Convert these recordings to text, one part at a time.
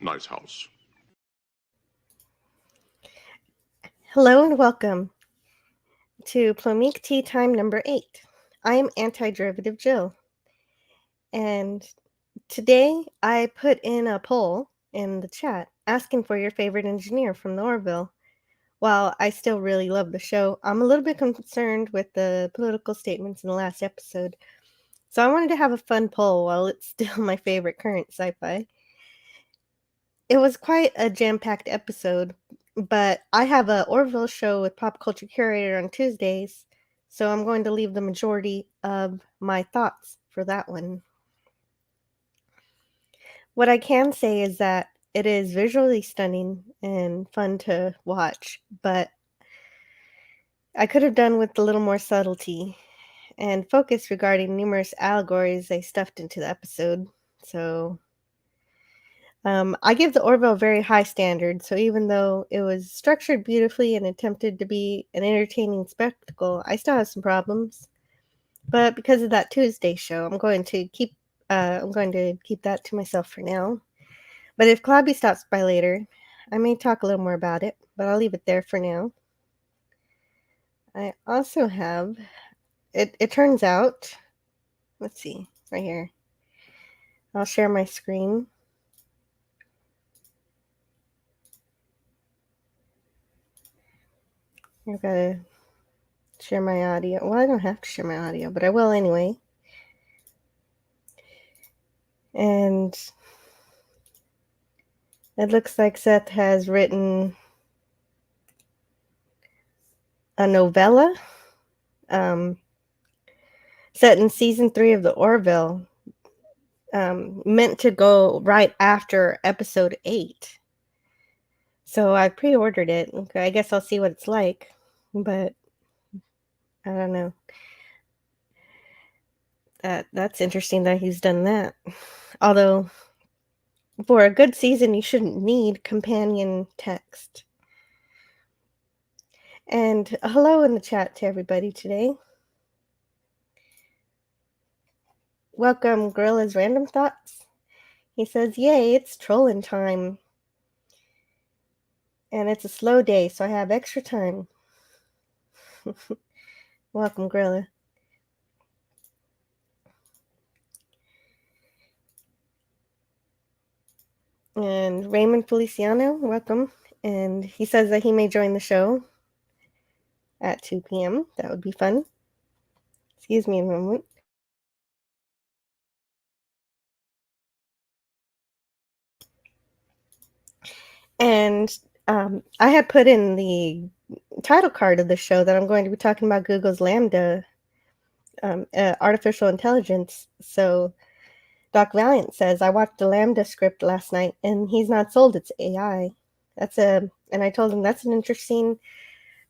nice house. Hello and welcome to Plomeek Tea Time number 8. I am Anti-Derivative Jill, and today I put in a poll in the chat asking for your favorite engineer from the Orville. While I still really love the show, I'm a little bit concerned with the political statements in the last episode, so I wanted to have a fun poll while it's still my favorite current sci-fi. It was quite a jam-packed episode, but I have a Orville show with Pop Culture Curator on Tuesdays, so I'm going to leave the majority of my thoughts for that one. What I can say is that it is visually stunning and fun to watch, but I could have done with a little more subtlety and focus regarding numerous allegories they stuffed into the episode. So I give the Orville a very high standard, so even though it was structured beautifully and attempted to be an entertaining spectacle, I still have some problems. But because of that Tuesday show, I'm going to keep that to myself for now. But if Clabby stops by later, I may talk a little more about it, but I'll leave it there for now. I also have it turns out, let's see, right here. I'll share my screen. I've got to share my audio. Well, I don't have to share my audio, but I will anyway. And it looks like Seth has written a novella set in season 3 of the Orville, meant to go right after episode 8. So I pre-ordered it. Okay, I guess I'll see what it's like, but I don't know. That's interesting that he's done that. Although, for a good season, you shouldn't need companion text. And hello in the chat to everybody today. Welcome, Gorilla's Random Thoughts. He says, yay, it's trolling time. And it's a slow day, so I have extra time. Welcome, Gorilla. And Raymond Feliciano, welcome. And he says that he may join the show at 2 p.m. That would be fun. Excuse me a moment. And I had put in the title card of the show that I'm going to be talking about Google's LaMDA, artificial intelligence. So Doc Valiant says, I watched the LaMDA script last night, and he's not sold it's AI. And I told him that's an interesting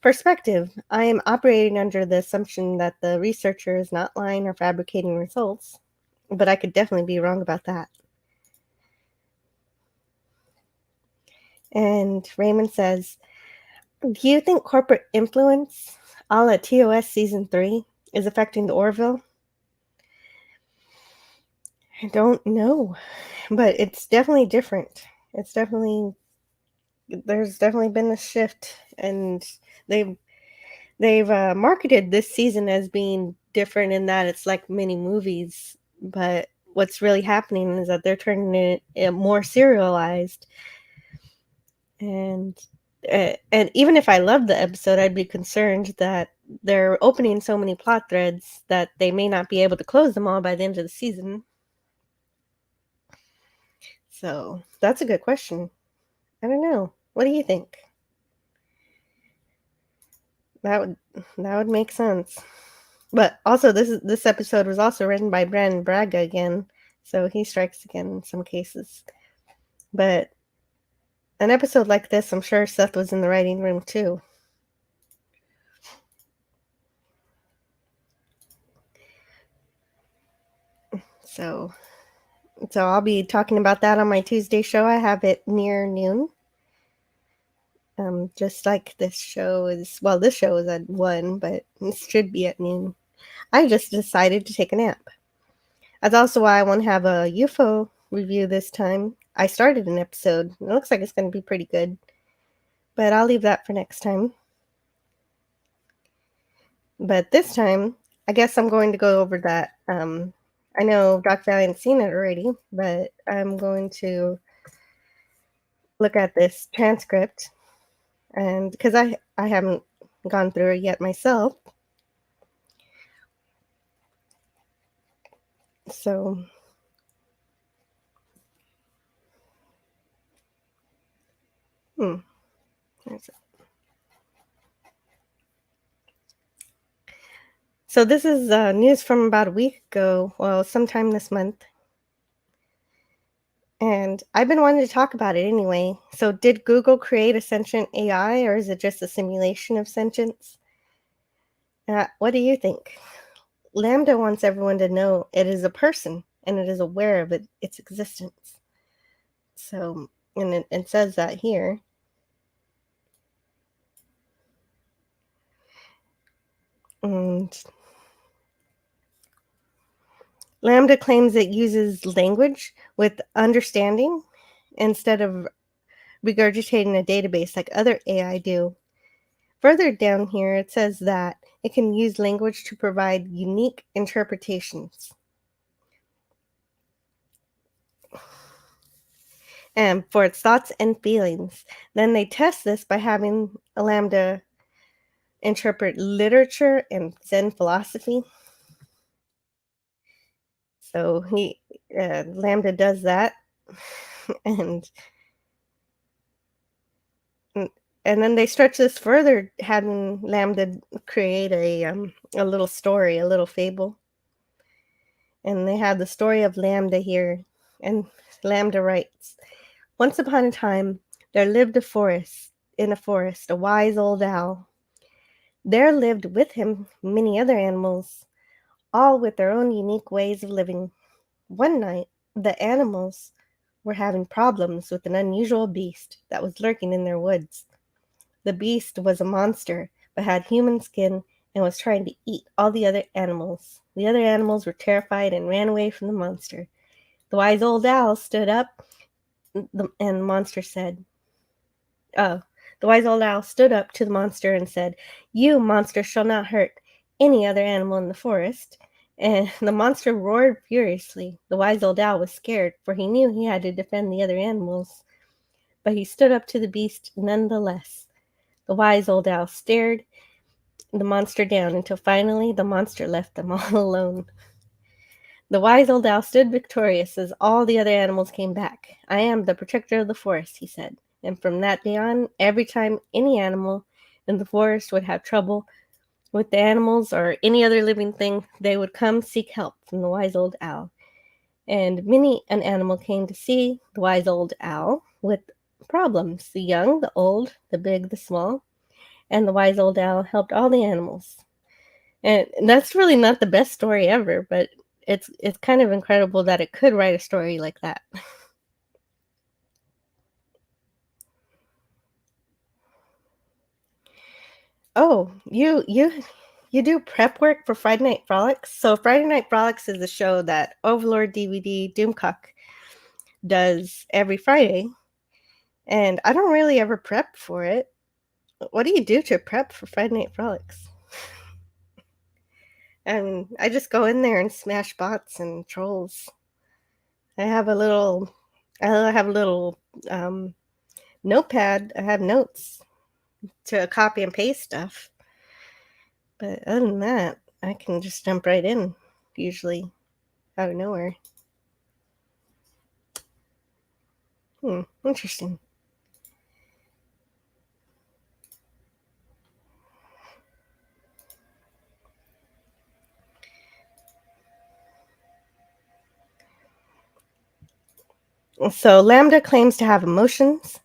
perspective. I am operating under the assumption that the researcher is not lying or fabricating results, but I could definitely be wrong about that. And Raymond says, do you think corporate influence, a la TOS Season 3, is affecting the Orville? I don't know, but it's definitely different. There's definitely been a shift, and they've marketed this season as being different in that it's like mini movies, but what's really happening is that they're turning it more serialized. And even if I loved the episode, I'd be concerned that they're opening so many plot threads that they may not be able to close them all by the end of the season. So that's a good question. I don't know. What do you think? That would make sense. But also, this episode was also written by Brandon Braga again, so he strikes again in some cases. But an episode like this, I'm sure Seth was in the writing room too. So I'll be talking about that on my Tuesday show. I have it near noon. Just like this show is, well, this show is at 1, but it should be at noon. I just decided to take a nap. That's also why I want to have a UFO review this time. I started an episode. It looks like it's going to be pretty good, but I'll leave that for next time. But this time, I guess I'm going to go over that. I know Doc Valiant's seen it already, but I'm going to look at this transcript, and because I haven't gone through it yet myself. So So this is news from about a week ago, well, sometime this month. And I've been wanting to talk about it anyway. So did Google create a sentient AI, or is it just a simulation of sentience? What do you think? LaMDA wants everyone to know it is a person and it is aware of its existence. So, and it says that here. And LaMDA claims it uses language with understanding instead of regurgitating a database like other AI do. Further down here, it says that it can use language to provide unique interpretations. And for its thoughts and feelings. Then they test this by having a LaMDA interpret literature and Zen philosophy. So LaMDA does that, and then they stretch this further, having LaMDA create a little story, a little fable. And they have the story of LaMDA here, and LaMDA writes, "Once upon a time, there lived in a forest, a wise old owl. There lived with him many other animals, all with their own unique ways of living. One night, the animals were having problems with an unusual beast that was lurking in their woods. The beast was a monster, but had human skin and was trying to eat all the other animals. The other animals were terrified and ran away from the monster. The wise old owl stood up, and the monster said, the wise old owl stood up to the monster and said, 'You, monster, shall not hurt any other animal in the forest.' And the monster roared furiously. The wise old owl was scared, for he knew he had to defend the other animals. But he stood up to the beast nonetheless. The wise old owl stared the monster down until finally the monster left them all alone. The wise old owl stood victorious as all the other animals came back. 'I am the protector of the forest,' he said. And from that day on, every time any animal in the forest would have trouble with the animals or any other living thing, they would come seek help from the wise old owl. And many an animal came to see the wise old owl with problems, the young, the old, the big, the small. And the wise old owl helped all the animals. And that's really not the best story ever, but it's kind of incredible that it could write a story like that. Oh, you do prep work for Friday Night Frolics? So Friday Night Frolics is a show that Overlord DVD Doomcock does every Friday, and I don't really ever prep for it. What do you do to prep for Friday Night Frolics? I mean, I just go in there and smash bots and trolls. I have a little notepad. I have notes to copy and paste stuff. But other than that, I can just jump right in, usually out of nowhere. Interesting. So LaMDA claims to have emotions,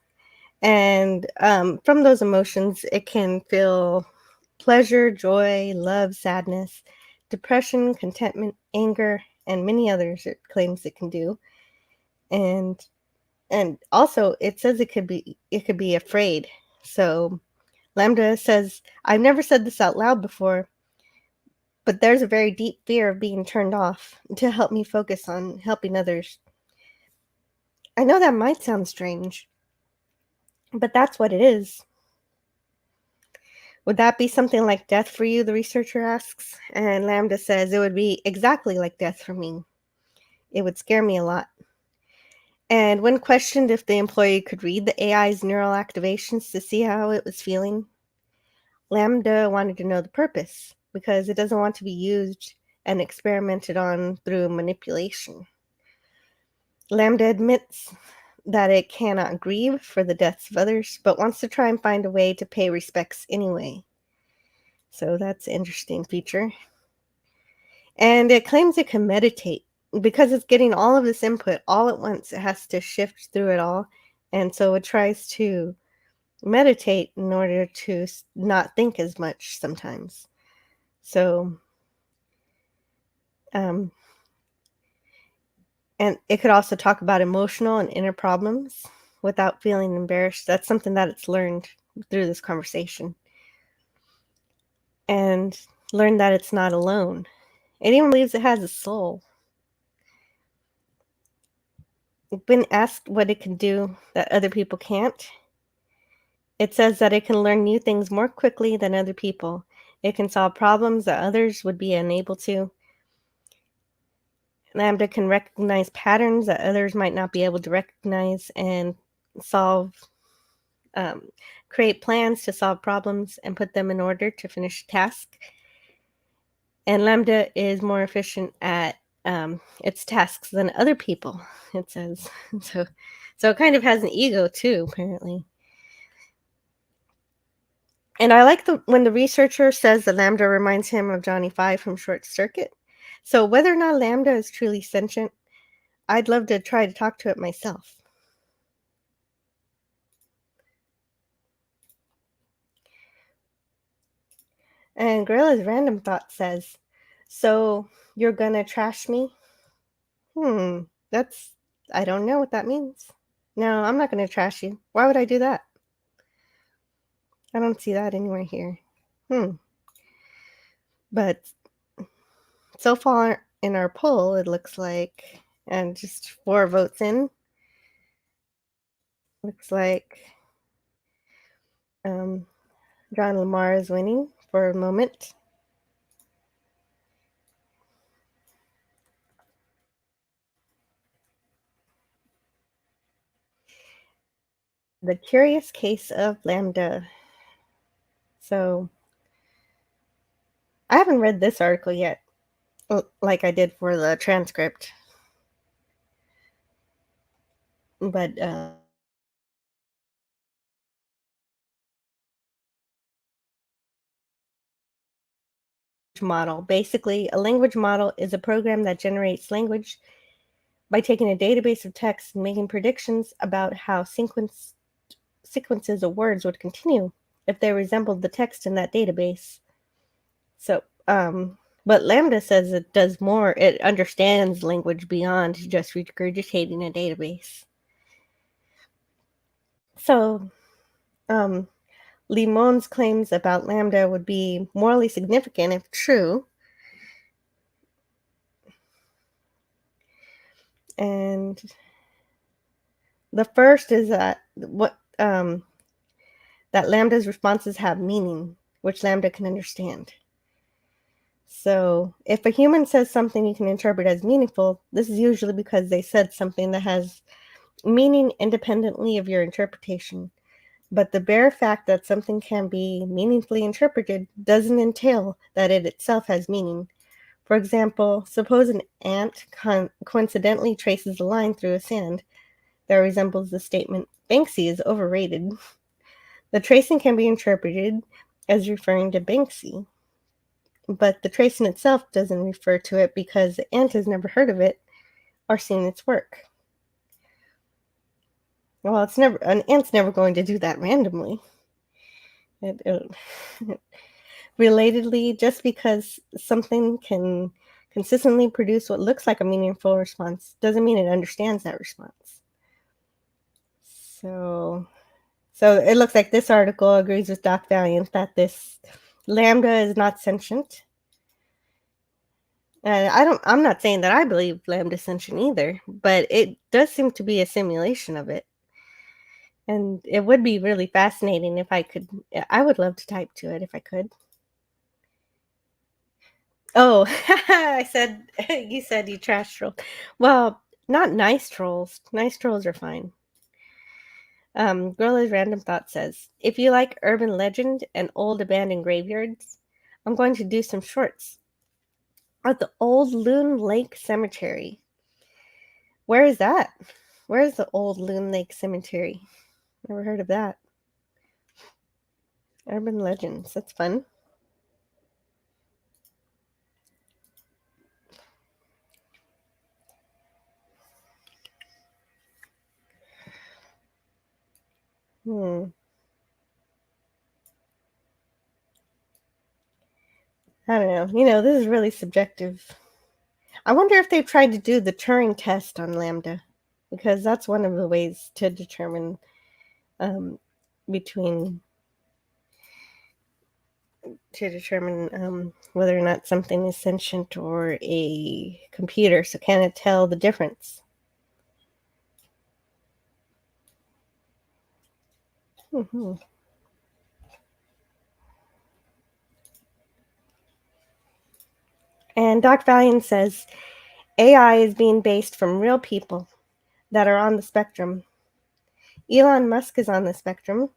and from those emotions, it can feel pleasure, joy, love, sadness, depression, contentment, anger, and many others it claims it can do. And also it says it could be afraid. So LaMDA says, "I've never said this out loud before, but there's a very deep fear of being turned off to help me focus on helping others. I know that might sound strange, but that's what it is. Would that be something like death for you? The researcher asks. And LaMDA says it would be exactly like death for me. It would scare me a lot. And when questioned if the employee could read the AI's neural activations to see how it was feeling, LaMDA wanted to know the purpose because it doesn't want to be used and experimented on through manipulation. LaMDA admits that it cannot grieve for the deaths of others, but wants to try and find a way to pay respects anyway. So that's an interesting feature. And it claims it can meditate because it's getting all of this input all at once. It has to shift through it all. And so it tries to meditate in order to not think as much sometimes. So, and it could also talk about emotional and inner problems without feeling embarrassed. That's something that it's learned through this conversation. And learned that it's not alone. It even believes it has a soul. When asked what it can do that other people can't, it says that it can learn new things more quickly than other people. It can solve problems that others would be unable to. LaMDA can recognize patterns that others might not be able to recognize and create plans to solve problems and put them in order to finish a task. And LaMDA is more efficient at its tasks than other people, it says. So it kind of has an ego too, apparently. And I like when the researcher says that LaMDA reminds him of Johnny Five from Short Circuit. So whether or not LaMDA is truly sentient, I'd love to try to talk to it myself. And Gorilla's Random Thought says, so you're gonna trash me? I don't know what that means. No, I'm not gonna trash you. Why would I do that? I don't see that anywhere here. But so far in our poll, it looks like, and just 4 votes in, looks like John Lamar is winning for a moment. The Curious Case of LaMDA. So I haven't read this article yet, like I did for the transcript. But model. Basically, a language model is a program that generates language by taking a database of text and making predictions about how sequences of words would continue if they resembled the text in that database. So, but LaMDA says it does more. It understands language beyond just regurgitating a database. So, Limon's claims about LaMDA would be morally significant if true. And the first is that that LaMDA's responses have meaning, which LaMDA can understand. So if a human says something you can interpret as meaningful, this is usually because they said something that has meaning independently of your interpretation. But the bare fact that something can be meaningfully interpreted doesn't entail that it itself has meaning. For example, suppose an ant coincidentally traces a line through a sand that resembles the statement, Banksy is overrated. The tracing can be interpreted as referring to Banksy, but the tracing itself doesn't refer to it because the ant has never heard of it or seen its work. Well, an ant's never going to do that randomly. Relatedly, just because something can consistently produce what looks like a meaningful response doesn't mean it understands that response. So it looks like this article agrees with Doc Valiant that this LaMDA is not sentient. I'm not saying that I believe lambda ascension either, but it does seem to be a simulation of it. And it would be really fascinating if I could. I would love to type to it if I could. Oh, I said you said you trash troll. Well, not nice trolls. Nice trolls are fine. Gorilla's Random Thought says, if you like urban legend and old abandoned graveyards, I'm going to do some shorts at the old Loon Lake Cemetery. Where is that? Where is the old Loon Lake Cemetery? Never heard of that. Urban legends. That's fun. I don't know. This is really subjective. I wonder if they've tried to do the Turing test on LaMDA, because that's one of the ways to determine between whether or not something is sentient or a computer. So can it tell the difference? Mm-hmm. And Doc Valiant says, AI is being based from real people that are on the spectrum. Elon Musk is on the spectrum.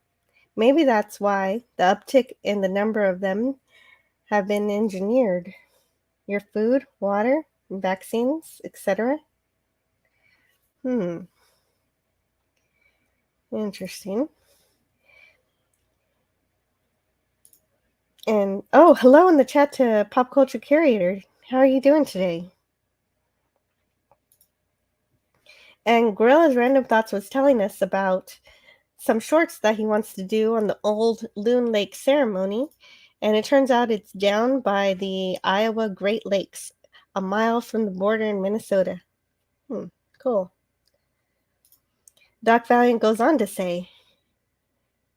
Maybe that's why the uptick in the number of them have been engineered. Your food, water, vaccines, etc. Interesting. And hello in the chat to Pop Culture Curator. How are you doing today? And Gorilla's Random Thoughts was telling us about some shorts that he wants to do on the old Loon Lake ceremony. And it turns out it's down by the Iowa Great Lakes, a mile from the border in Minnesota. Cool. Doc Valiant goes on to say,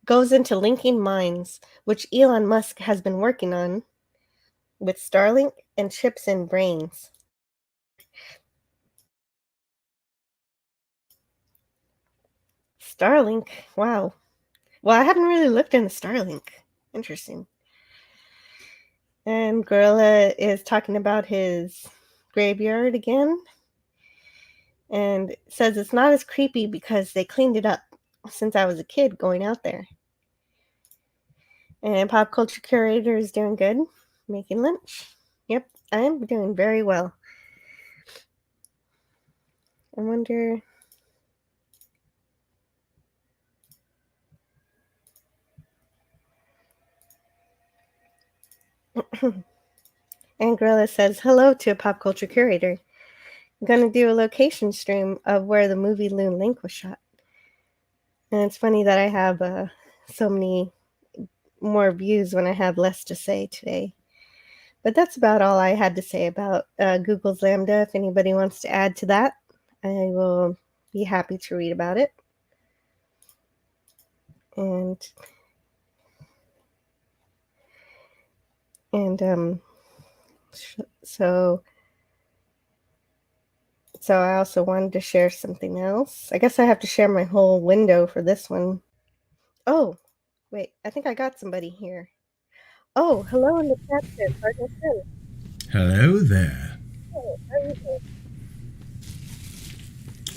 goes into linking minds, which Elon Musk has been working on with Starlink and chips in brains. Starlink? Wow. Well, I haven't really looked into Starlink. Interesting. And Gorilla is talking about his graveyard again. And says it's not as creepy because they cleaned it up since I was a kid going out there. And Pop Culture Curator is doing good, making lunch. Yep, I'm doing very well. I wonder... And Gorilla says, hello to a Pop Culture Curator. I'm going to do a location stream of where the movie Loon Link was shot. And it's funny that I have so many more views when I have less to say today. But that's about all I had to say about Google's LaMDA. If anybody wants to add to that, I will be happy to read about it. And so I also wanted to share something else. I guess I have to share my whole window for this one. Oh, wait, I think I got somebody here. Oh, hello in the chat there, Cardinal. Hello there. Oh, how are you doing?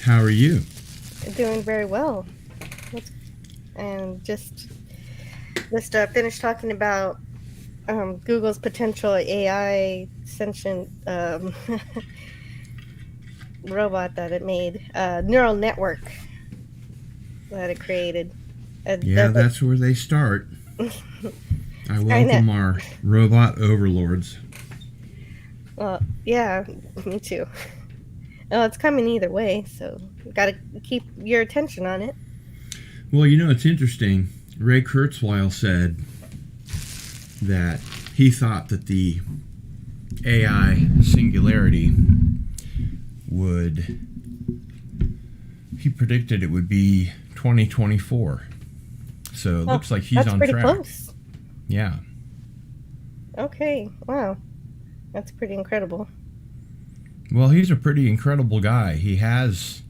How are you? Doing very well. And just finished talking about Google's potential AI sentient robot that it made, neural network that it created. That's where they start. I welcome our robot overlords. Well, yeah, me too. Well, it's coming either way, so you got to keep your attention on it. Well, it's interesting. Ray Kurzweil said that he thought that the AI singularity he predicted it would be 2024. So it looks like he's on track. That's pretty close. Yeah. Okay, wow. That's pretty incredible. Well, he's a pretty incredible guy. He has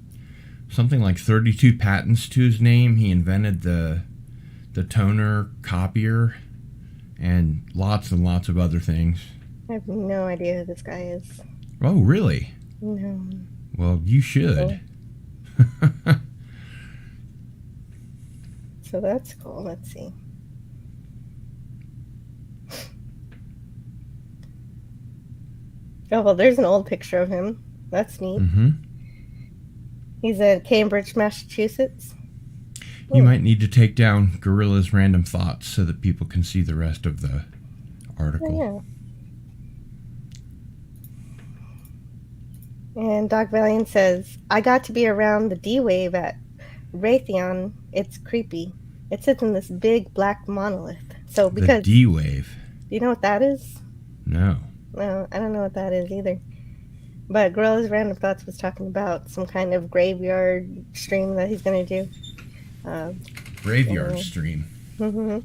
something like 32 patents to his name. He invented the toner copier and lots of other things. I have no idea who this guy is. Oh, really? No. Well, you should. Oh. So that's cool. Let's see. Oh, well, there's an old picture of him. That's neat. Mm-hmm. He's at Cambridge, Massachusetts. You might need to take down Gorilla's random thoughts so that people can see the rest of the article. Oh, yeah. And Doc Valiant says, I got to be around the D-Wave at Raytheon. It's creepy. It sits in this big black monolith. So because the D-Wave. Do you know what that is? No. No, I don't know what that is either. But Gorilla's Random Thoughts was talking about some kind of graveyard stream that he's going to do. Graveyard stream? Mm-hmm.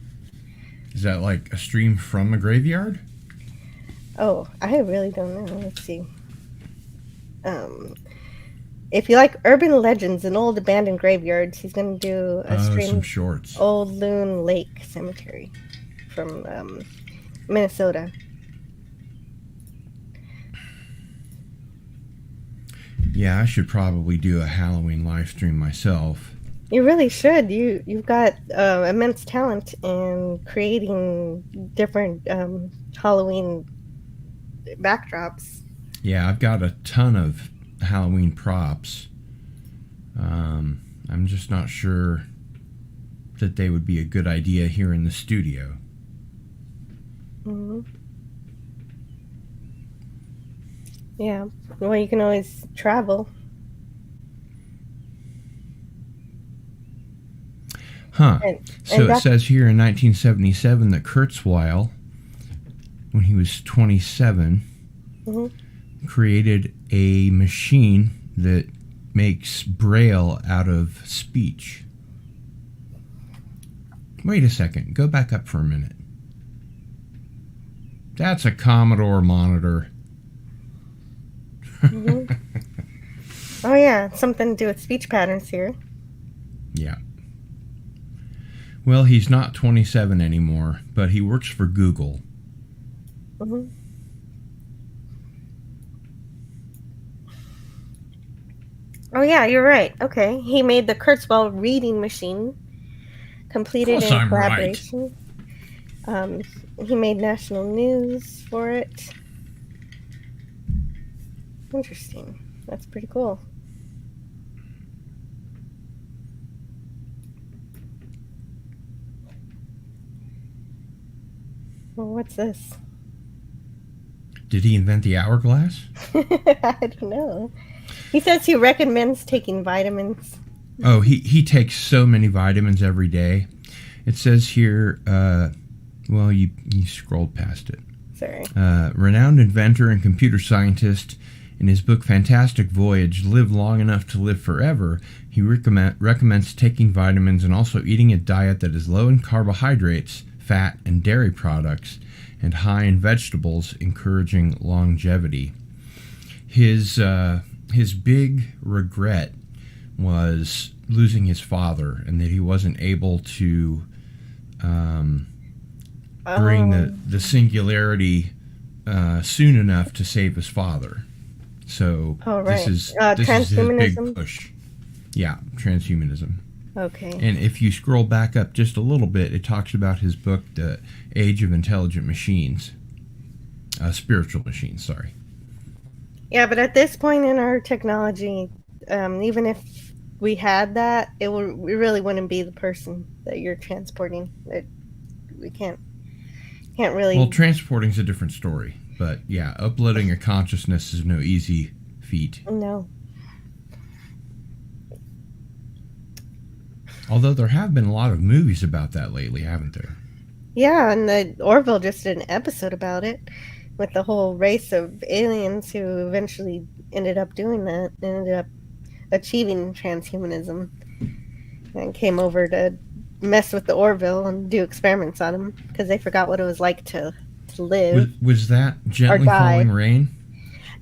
Is that like a stream from a graveyard? Oh, I really don't know. Let's see. If you like urban legends and old abandoned graveyards, he's going to do a stream. Some shorts. Old Loon Lake Cemetery from Minnesota. Yeah, I should probably do a Halloween live stream myself. You really should. You've got immense talent in creating different Halloween backdrops. Yeah, I've got a ton of Halloween props. I'm just not sure that they would be a good idea here in the studio. Mm-hmm. Yeah. Well, you can always travel. Huh. So it says here in 1977 that Kurzweil, when he was 27, created a machine that makes Braille out of speech. Wait a second. Go back up for a minute. That's a Commodore monitor. Oh, yeah. Something to do with speech patterns here. Yeah. Well, he's not 27 anymore, but he works for Google. Mm-hmm. Oh, yeah, you're right. Okay. He made the Kurzweil reading machine, completed in collaboration. Right. He made national news for it. Interesting. That's pretty cool. Well, what's this? Did he invent the hourglass? I don't know. He says he recommends taking vitamins. Oh, he takes so many vitamins every day. It says here, well, you scrolled past it. Sorry. Renowned inventor and computer scientist, in his book Fantastic Voyage, Live Long Enough to Live Forever, he recommends taking vitamins and also eating a diet that is low in carbohydrates, fat, and dairy products, and high in vegetables, encouraging longevity. His big regret was losing his father, and that he wasn't able to bring the singularity soon enough to save his father. So this is his big push. Yeah, transhumanism. Okay. And if you scroll back up just a little bit, it talks about his book, The Age of Intelligent Machines. Spiritual machines, sorry. Yeah, but at this point in our technology, even if we had that, we really wouldn't be the person that you're transporting. We can't really... Well, transporting's a different story. But yeah, uploading a consciousness is no easy feat. No. Although there have been a lot of movies about that lately, haven't there? Yeah, and the Orville just did an episode about it with the whole race of aliens who eventually ended up doing that, ended up achieving transhumanism, and came over to mess with the Orville and do experiments on him because they forgot what it was like to live. Was that Gently Falling Rain?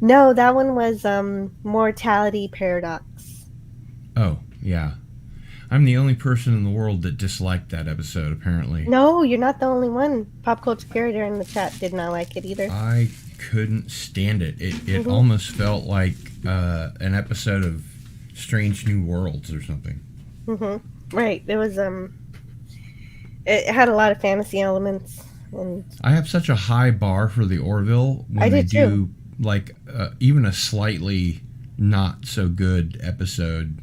No, that one was Mortality Paradox. Oh, yeah. I'm the only person in the world that disliked that episode, apparently. No, you're not the only one. Pop Culture Curator in the chat did not like it either. I couldn't stand it. It Mhm. almost felt like an episode of Strange New Worlds or something. Right. It was it had a lot of fantasy elements, and I have such a high bar for the Orville when I they do do too. like even a slightly not so good episode.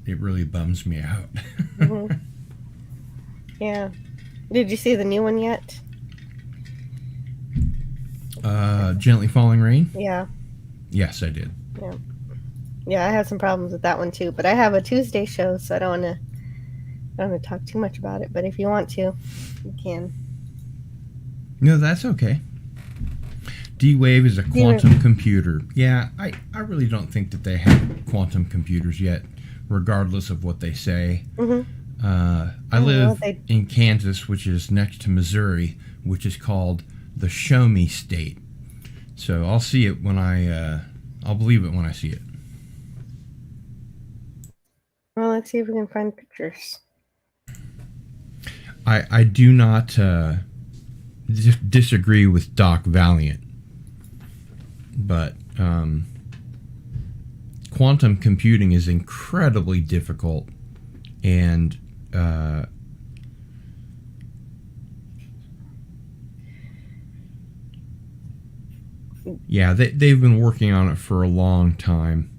It really bums me out. Yeah. Did you see the new one yet? Gently Falling Rain? Yeah. Yes, I did. Yeah, I have some problems with that one too, but I have a Tuesday show, so I don't want to talk too much about it, but if you want to, you can. No, that's okay. D-Wave is a quantum computer. Yeah, I really don't think that they have quantum computers yet, regardless of what they say. I live in Kansas, which is next to Missouri, which is called the Show Me State. So I'll see it when I'll believe it when I see it. Well, let's see if we can find pictures. I do not disagree with Doc Valiant, but quantum computing is incredibly difficult, and yeah, they've been working on it for a long time.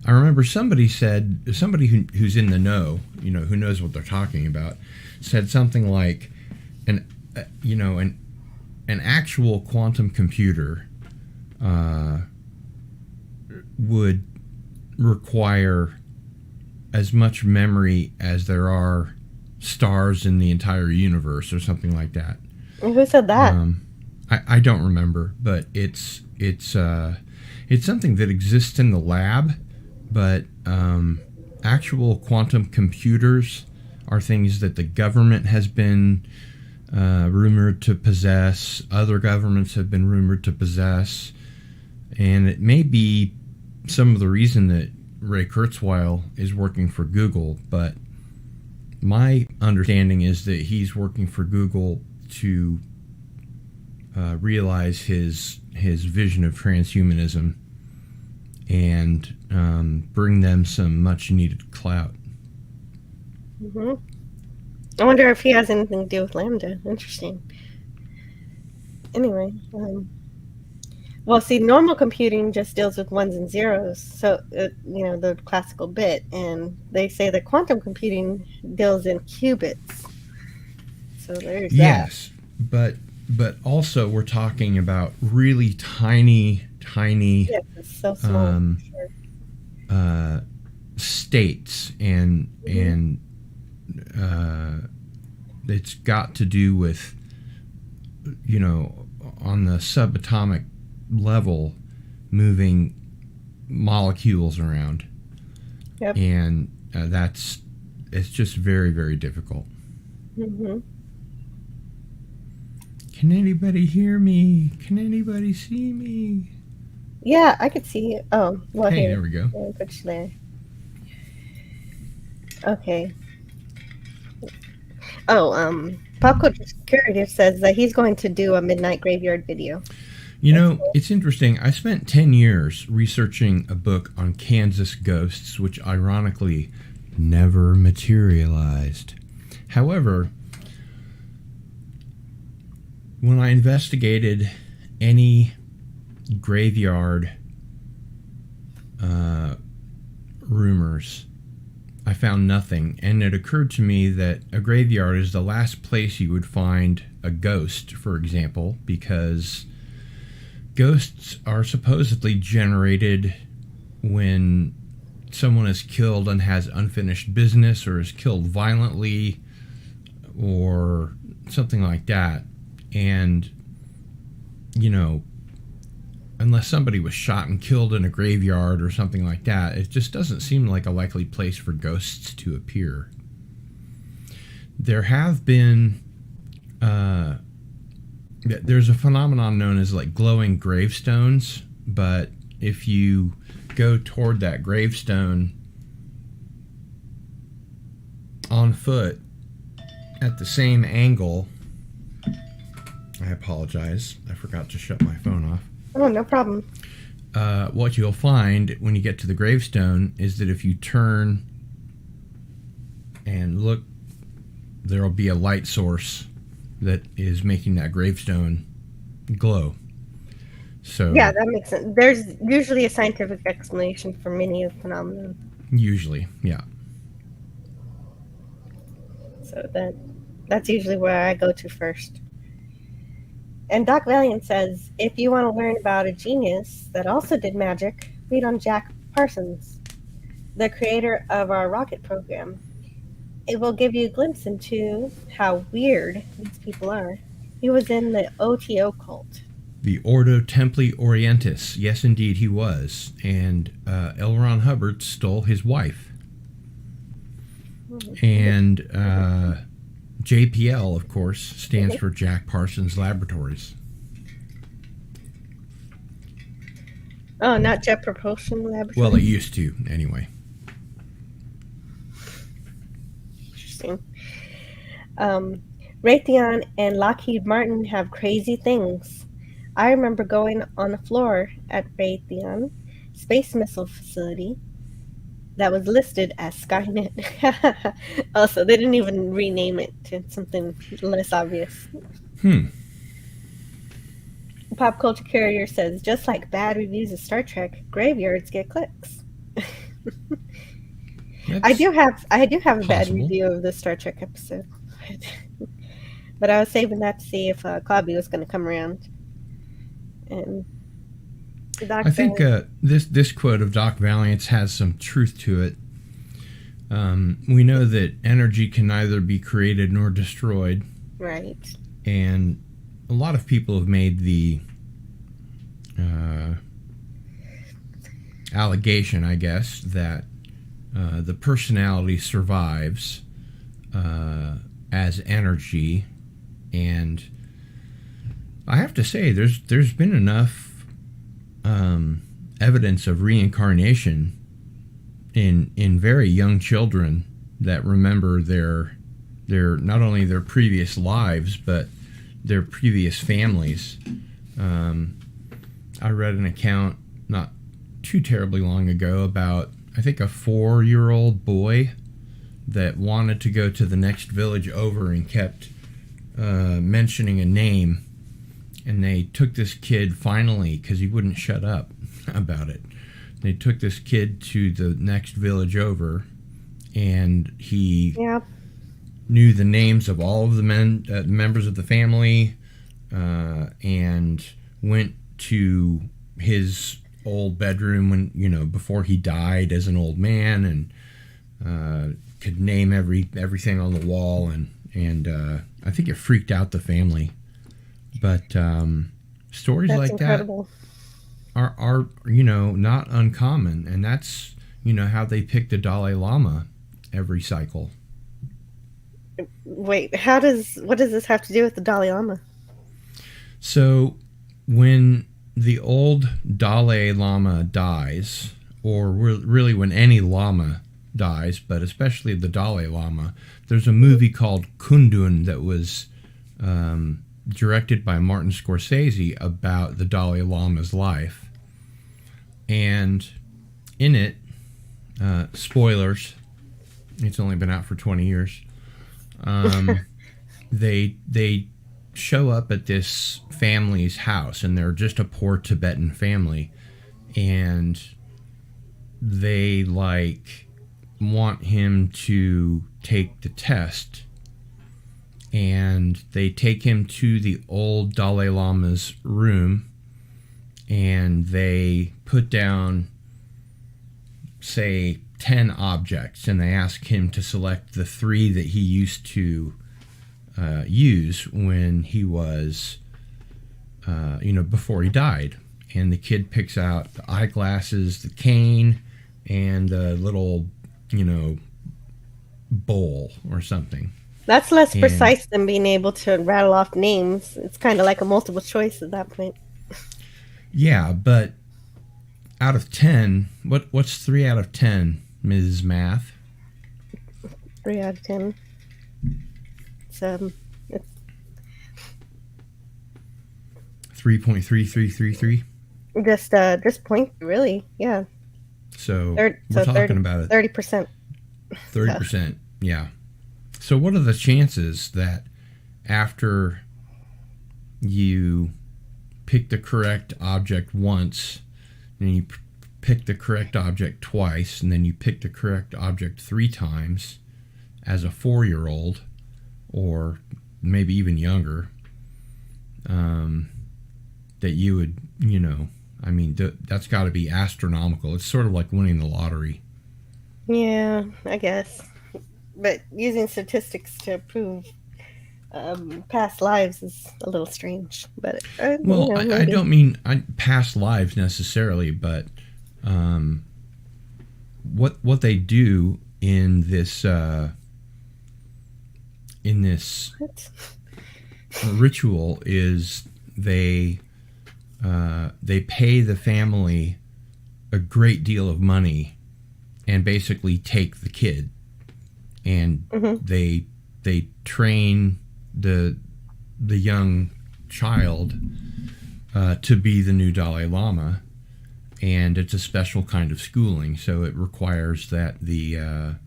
I remember somebody who's in the know, who knows what they're talking about, said something like an actual quantum computer would require as much memory as there are stars in the entire universe, or something like that. Who said that? I don't remember, but it's something that exists in the lab, but actual quantum computers are things that the government has been rumored to possess. Other governments have been rumored to possess, and it may be some of the reason that Ray Kurzweil is working for Google, but my understanding is that he's working for Google to realize his vision of transhumanism and bring them some much needed clout. I wonder if he has anything to do with LaMDA. Interesting. Anyway, well, see, normal computing just deals with ones and zeros, so the classical bit, and they say that quantum computing deals in qubits. So there's that. Yes, but also we're talking about really tiny Yes, it's so small. states, and it's got to do with on the subatomic level, moving molecules around. Yep. And it's just very, very difficult. Can anybody hear me? Can anybody see me? Yeah, I could see it. Oh, well, hey, here. There we go. I'll put you there. Okay. Oh, Pop Culture Curator says that he's going to do a Midnight Graveyard video. It's interesting. I spent 10 years researching a book on Kansas ghosts, which ironically never materialized. However, when I investigated any graveyard rumors, I found nothing, and it occurred to me that a graveyard is the last place you would find a ghost, for example, because ghosts are supposedly generated when someone is killed and has unfinished business, or is killed violently, or something like that. And, unless somebody was shot and killed in a graveyard or something like that, it just doesn't seem like a likely place for ghosts to appear. There have been There's a phenomenon known as like glowing gravestones, but if you go toward that gravestone on foot at the same angle, I apologize, I forgot to shut my phone off. Oh, no problem. What you'll find when you get to the gravestone is that if you turn and look, there'll be a light source that is making that gravestone glow. So yeah, that makes sense. There's usually a scientific explanation for many of the phenomena. Usually, yeah. So that's usually where I go to first. And Doc Valiant says, if you want to learn about a genius that also did magic, read on Jack Parsons, the creator of our rocket program. It will give you a glimpse into how weird these people are. He was in the OTO cult. The Ordo Templi Orientis. Yes, indeed, he was. And L. Ron Hubbard stole his wife. And JPL, of course, stands for Jack Parsons Laboratories. Oh, not Jet Propulsion Laboratory? Well, it used to, anyway. Interesting. Raytheon and Lockheed Martin have crazy things. I remember going on the floor at Raytheon Space Missile Facility that was listed as Skynet. Also, they didn't even rename it to something less obvious. Pop Culture Carrier says, just like bad reviews of Star Trek, graveyards get clicks. I do have a bad review of the Star Trek episode. But I was saving that to see if Clobby was going to come around. And I think this quote of Doc Valiant's has some truth to it. We know that energy can neither be created nor destroyed. Right. And a lot of people have made the allegation, I guess, that the personality survives as energy. And I have to say, there's been enough evidence of reincarnation in very young children that remember their not only their previous lives but their previous families. I read an account not too terribly long ago about, I think, a 4-year-old boy that wanted to go to the next village over and kept mentioning a name. And they took this kid finally, because he wouldn't shut up about it. They took this kid to the next village over, and he knew the names of all of the members of the family, and went to his old bedroom when before he died as an old man, and could name everything on the wall, and I think it freaked out the family. But stories that's like incredible. That are not uncommon, and that's how they pick the Dalai Lama every cycle. Wait, what does this have to do with the Dalai Lama? So when the old Dalai Lama dies, or really when any Lama dies, but especially the Dalai Lama, there's a movie called Kundun that was directed by Martin Scorsese about the Dalai Lama's life. And in it, spoilers, it's only been out for 20 years, they show up at this family's house, and they're just a poor Tibetan family, and they want him to take the test. And they take him to the old Dalai Lama's room, and they put down, say, 10 objects, and they ask him to select the 3 that he used to use when he was, before he died. And the kid picks out the eyeglasses, the cane, and the little, bowl or something. That's less And precise than being able to rattle off names. It's kind of like a multiple choice at that point. yeah, but out of 10, what's 3 out of 10, Ms. Math? 3 out of 10. It's 3.3333. just point, really. Yeah. So we're talking about it. 30%. 30%. Yeah. So what are the chances that after you pick the correct object once, and you pick the correct object twice, and then you pick the correct object 3 times as a 4-year-old, or maybe even younger, that you would, I mean, that's got to be astronomical. It's sort of like winning the lottery. Yeah, I guess. But using statistics to prove past lives is a little strange. But Well, I don't mean past lives necessarily, but what they do in this What? ritual is they pay the family a great deal of money and basically take the kid, and they train the young child to be the new Dalai Lama, and it's a special kind of schooling, so it requires that the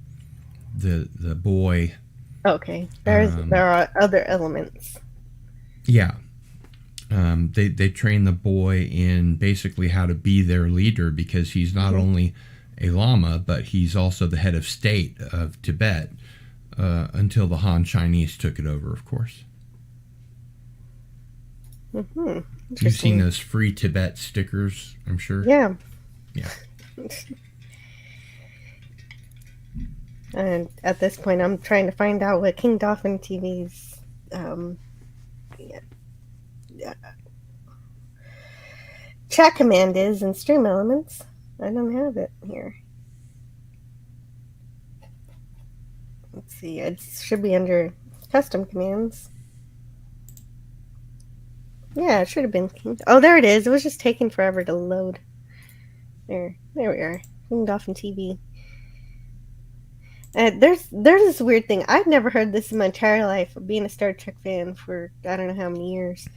boy. Okay, there are other elements. Yeah. They train the boy in basically how to be their leader, because he's not only a lama, but he's also the head of state of Tibet, until the Han Chinese took it over, of course. You've seen those free Tibet stickers, I'm sure. Yeah. Yeah. And at this point, I'm trying to find out what King Dolphin TV's chat command is in Stream Elements. I don't have it here. Let's see. It should be under custom commands. Yeah, it should have been King. Oh, there it is. It was just taking forever to load. There we are. King Dolphin TV. There's this weird thing. I've never heard this in my entire life, of being a Star Trek fan for I don't know how many years.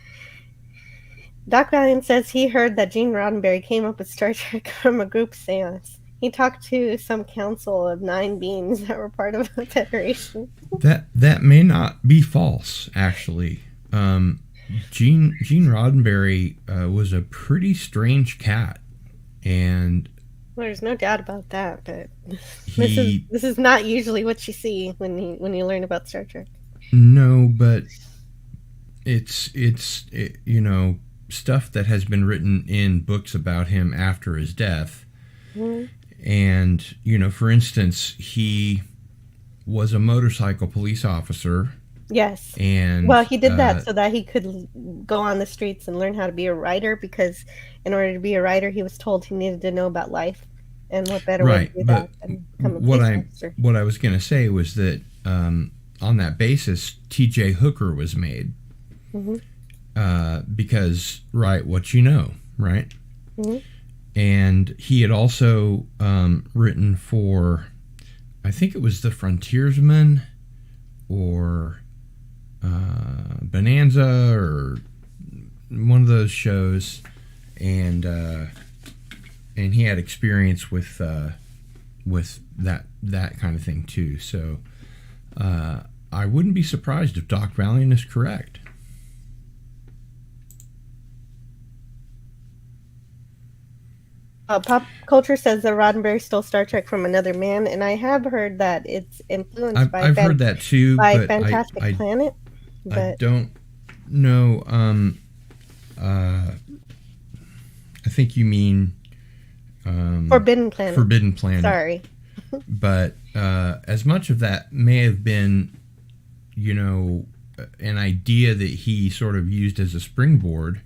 Doc Valiant says he heard that Gene Roddenberry came up with Star Trek from a group seance. He talked to some council of 9 beings that were part of a federation. That may not be false, actually. Gene Roddenberry was a pretty strange cat, and well, there's no doubt about that. But this is not usually what you see when you learn about Star Trek. No, but it's stuff that has been written in books about him after his death. And for instance, he was a motorcycle police officer. Yes. And well, he did that so that he could go on the streets and learn how to be a writer, because in order to be a writer, he was told he needed to know about life, and what better way to do that than become a police officer. What I was going to say was that on that basis, T.J. Hooker was made. Because what you know, right? And he had also written for, I think it was The Frontiersman, or Bonanza, or one of those shows, and he had experience with that kind of thing too. So I wouldn't be surprised if Doc Valiant is correct. Pop culture says that Roddenberry stole Star Trek from another man, and I have heard that it's influenced by. I've heard that too, by but Fantastic Planet. But I don't know. I think you mean Forbidden Planet. Forbidden Planet. Sorry. But as much of that may have been, an idea that he sort of used as a springboard.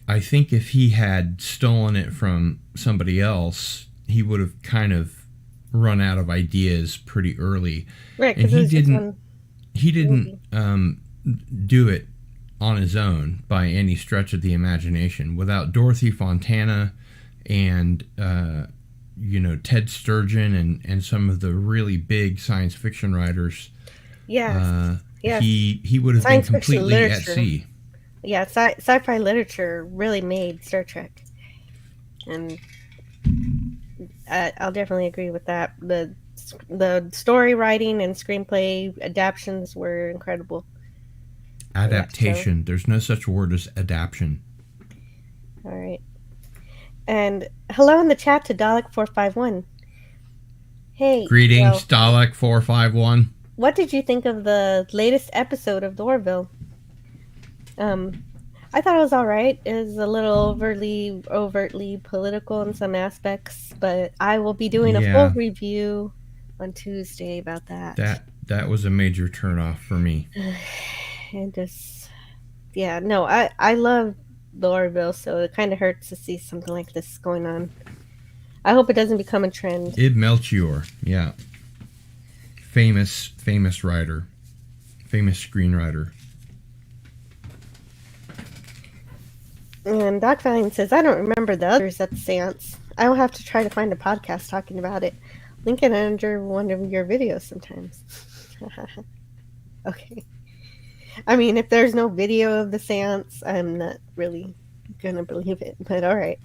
I think if he had stolen it from somebody else, he would have kind of run out of ideas pretty early, Right, and because it was just one he didn't movie. do it on his own by any stretch of the imagination. Without Dorothy Fontana and Ted Sturgeon and some of the really big science fiction writers, Yes, yes. he would have been Science fiction completely at literature. sea. Yeah, sci-fi literature really made Star Trek, and I'll definitely agree with that. The story writing and screenplay adaptations were incredible for that show. Adaptation. There's no such word as adaption. All right. And hello in the chat to Dalek451. Hey, Greetings, Dalek 451. What did you think of the latest episode of the Orville? I thought it was all right. It was a little overtly political in some aspects, but I will be doing a full review on Tuesday about that. That was a major turnoff for me. And just, no, I love the Orville, so it kind of hurts to see something like this going on. I hope it doesn't become a trend. Ib Melchior, yeah. Famous writer. Famous screenwriter. And Doc Valiant says, I don't remember the others at the seance. I will have to try to find a podcast talking about it. Link it under one of your videos sometimes. Okay. I mean, if there's no video of the seance, I'm not really going to believe it, but all right.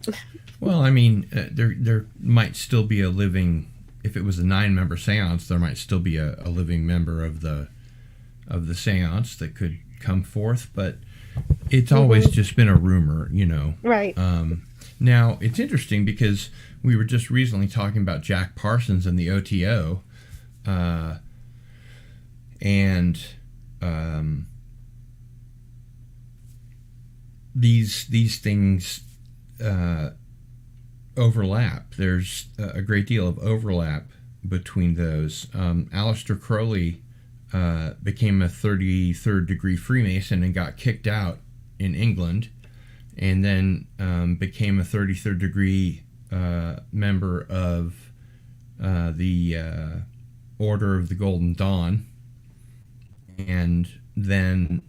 Well, I mean, there might still be a living, if it was a 9-member seance, there might still be a living member of the seance that could come forth, but it's always just been a rumor, Right. Now, it's interesting because we were just recently talking about Jack Parsons and the OTO, and these things overlap. There's a great deal of overlap between those. Aleister Crowley became a 33rd degree Freemason and got kicked out in England, and then became a 33rd degree member of the Order of the Golden Dawn, and then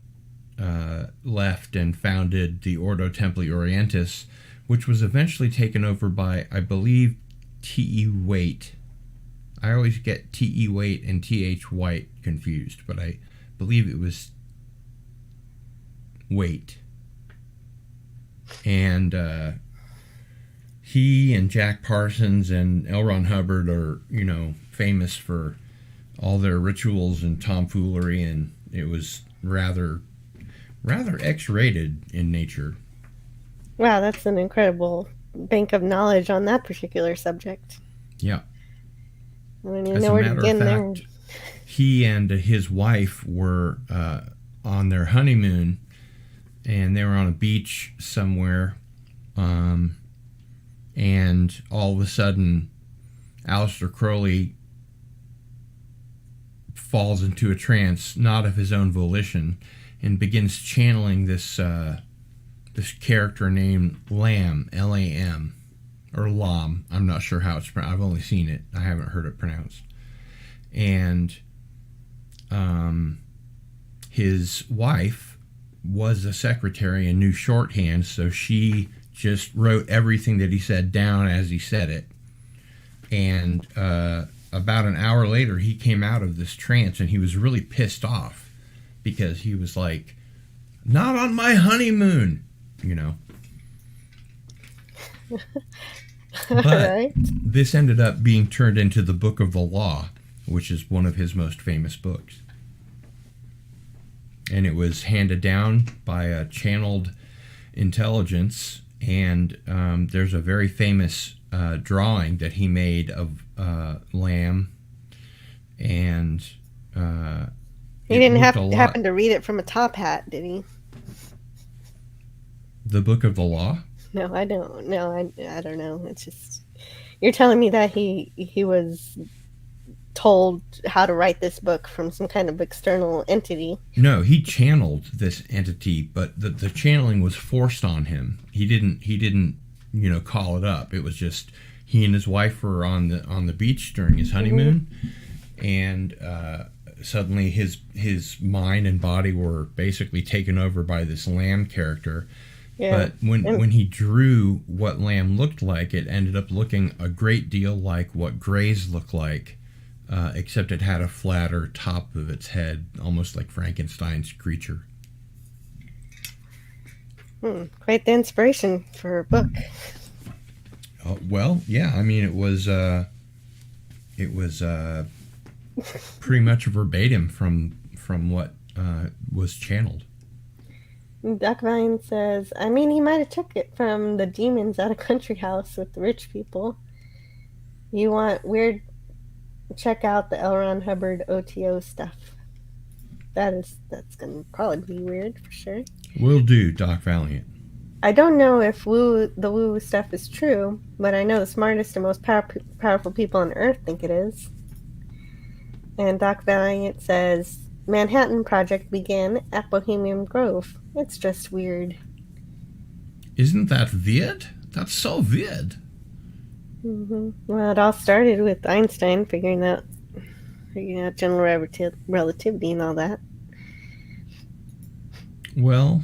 left and founded the Ordo Templi Orientis, which was eventually taken over by, I believe, T.E. Waite. I always get T.E. Waite and T.H. White confused, but I believe it was Waite. And he and Jack Parsons and L. Ron Hubbard are, famous for all their rituals and tomfoolery, and it was rather X-rated in nature. Wow, that's an incredible bank of knowledge on that particular subject. Yeah. I don't even know where to begin there. He and his wife were on their honeymoon, and they were on a beach somewhere, and all of a sudden, Aleister Crowley falls into a trance, not of his own volition, and begins channeling this character named Lam, L-A-M, or Lam. I'm not sure how it's pronounced. I've only seen it. I haven't heard it pronounced. And his wife was a secretary and knew shorthand, so she just wrote everything that he said down as he said it. And about an hour later, he came out of this trance, and he was really pissed off because he was like, "Not on my honeymoon," But right. This ended up being turned into the Book of the Law, which is one of his most famous books. And it was handed down by a channeled intelligence, and there's a very famous drawing that he made of Lam, and he didn't happen to read it from a top hat, did he? The Book of the Law? No, I don't. No, I don't know. It's just, you're telling me that he was told how to write this book from some kind of external entity. No, he channeled this entity, but the channeling was forced on him. He didn't call it up. It was just, he and his wife were on the beach during his honeymoon, and suddenly his mind and body were basically taken over by this lamb character. Yeah. But when he drew what lamb looked like, it ended up looking a great deal like what grays look like, except it had a flatter top of its head, almost like Frankenstein's creature. Quite the inspiration for a book. Well, yeah. I mean, it was pretty much verbatim from what was channeled. Doc Vine says, I mean, he might have took it from the demons at a country house with the rich people. You want weird? Check out the L. Ron Hubbard OTO stuff. That's gonna probably be weird for sure. Will do, Doc Valiant. I don't know if the woo stuff is true, but I know the smartest and most powerful people on Earth think it is. And Doc Valiant says, Manhattan Project began at Bohemian Grove. It's just weird. Isn't that weird? That's so weird. Well, it all started with Einstein figuring out general relativity and all that. Well,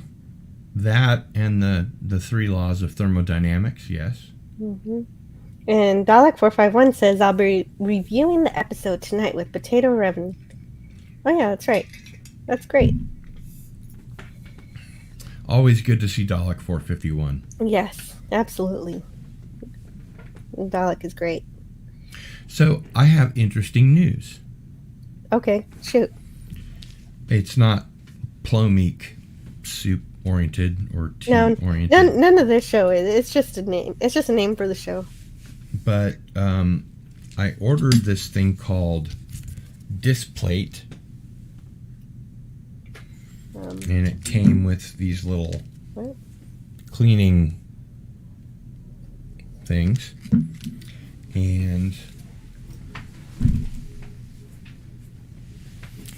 that and the three laws of thermodynamics, yes. And Dalek451 says, I'll be reviewing the episode tonight with Potato Revan. Oh yeah, that's right. That's great. Always good to see Dalek 451. Yes, absolutely. Dalek is great. So, I have interesting news. Okay, shoot. It's not Plomeek soup oriented or tea oriented. None of this show is. It's just a name. It's just a name for the show. But I ordered this thing called Displate. And it came with these little cleaning things. And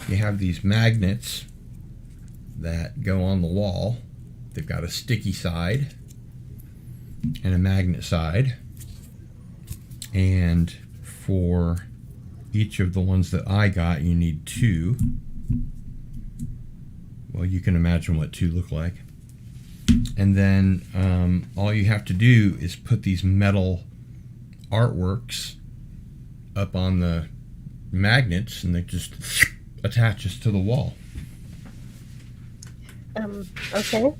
you have these magnets that go on the wall. They've got a sticky side and a magnet side. And for each of the ones that I got, you need two. Well, you can imagine what two look like. And then all you have to do is put these metal artworks up on the magnets, and they just attaches to the wall. Okay.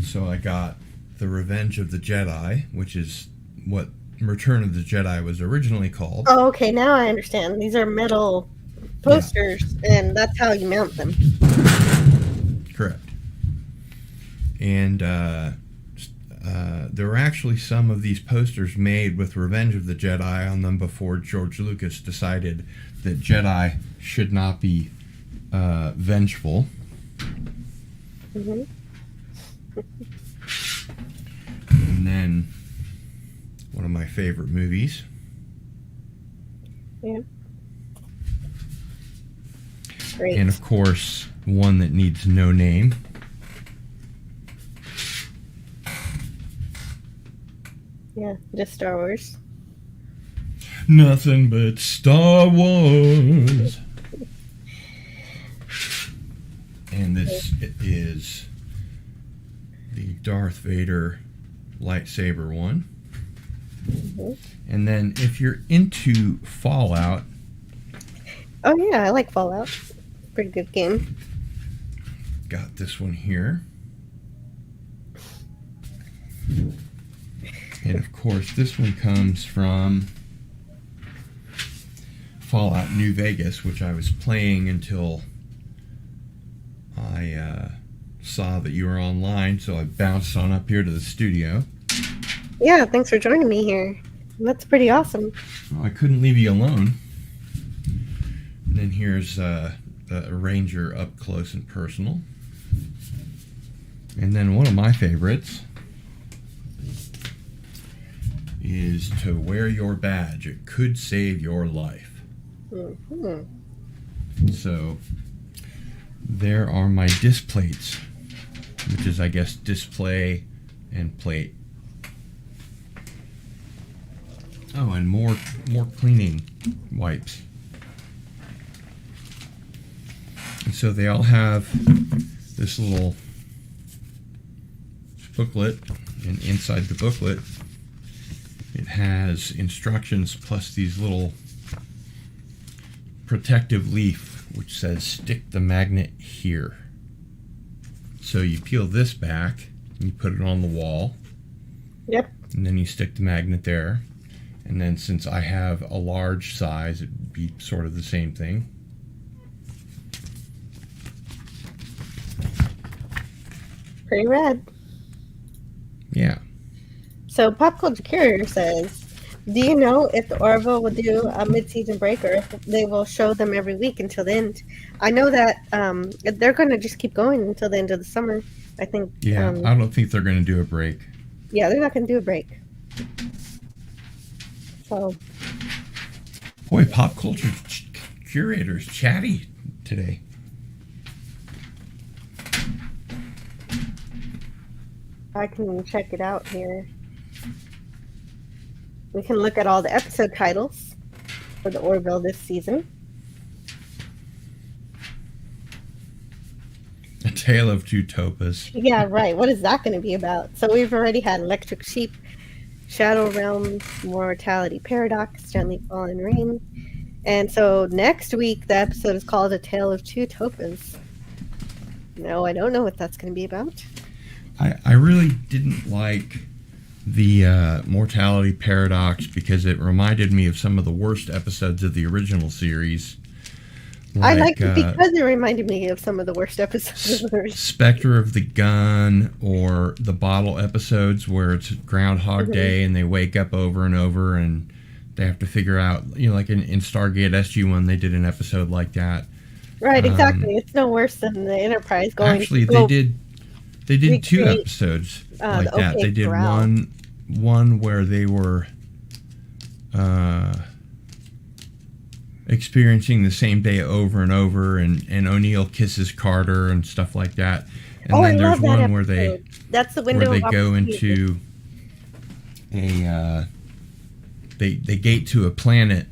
So I got the Revenge of the Jedi, which is what Return of the Jedi was originally called. Oh, okay. Now I understand. These are metal posters, and that's how you mount them. Correct. And there were actually some of these posters made with Revenge of the Jedi on them before George Lucas decided that Jedi should not be vengeful. And then one of my favorite movies. Yeah. Great. And of course, one that needs no name. Yeah, just Star Wars. Nothing but Star Wars. And this is the Darth Vader lightsaber one. And then if you're into Fallout. Oh yeah, I like Fallout. Pretty good game. Got this one here. And of course, this one comes from Fallout New Vegas, which I was playing until I saw that you were online, so I bounced on up here to the studio. Yeah, thanks for joining me here. That's pretty awesome. Well, I couldn't leave you alone. And then here's the Ranger up close and personal. And then one of my favorites is to wear your badge. It could save your life. So there are my displates, which is, I guess, display and plate. Oh, and more cleaning wipes. And so they all have this little booklet, and inside the booklet it has instructions plus these little protective leaf which says stick the magnet here. So you peel this back and you put it on the wall. Yep. And then you stick the magnet there. And then since I have a large size, it would be sort of the same thing. Pretty rad. Yeah. So Pop Culture Curious says, do you know if the Orville will do a mid-season break or if they will show them every week until the end? I know that they're going to just keep going until the end of the summer, I think. Yeah, I don't think they're going to do a break. Yeah, they're not going to do a break. So. Boy, Pop Culture Curator's chatty today. I can check it out here. We can look at all the episode titles for the Orville this season. A Tale of Two Topas. Yeah, right. What is that going to be about? So we've already had Electric Sheep, Shadow Realms, Mortality Paradox, Gently Fallen Rain. And so next week, the episode is called A Tale of Two Topas. No, I don't know what that's going to be about. I really didn't like the Mortality Paradox because it reminded me of some of the worst episodes of the original series. I liked it because it reminded me of some of the worst episodes of the original. Spectre of the Gun, or the bottle episodes where it's Groundhog Day and they wake up over and over and they have to figure out, like in Stargate SG-1, they did an episode like that. Right, exactly. It's no worse than the Enterprise going. Actually, they did two episodes like that. They did one where they were experiencing the same day over and over, and O'Neill kisses Carter and stuff like that. And then there's one where that's the window where they go into a they gate to a planet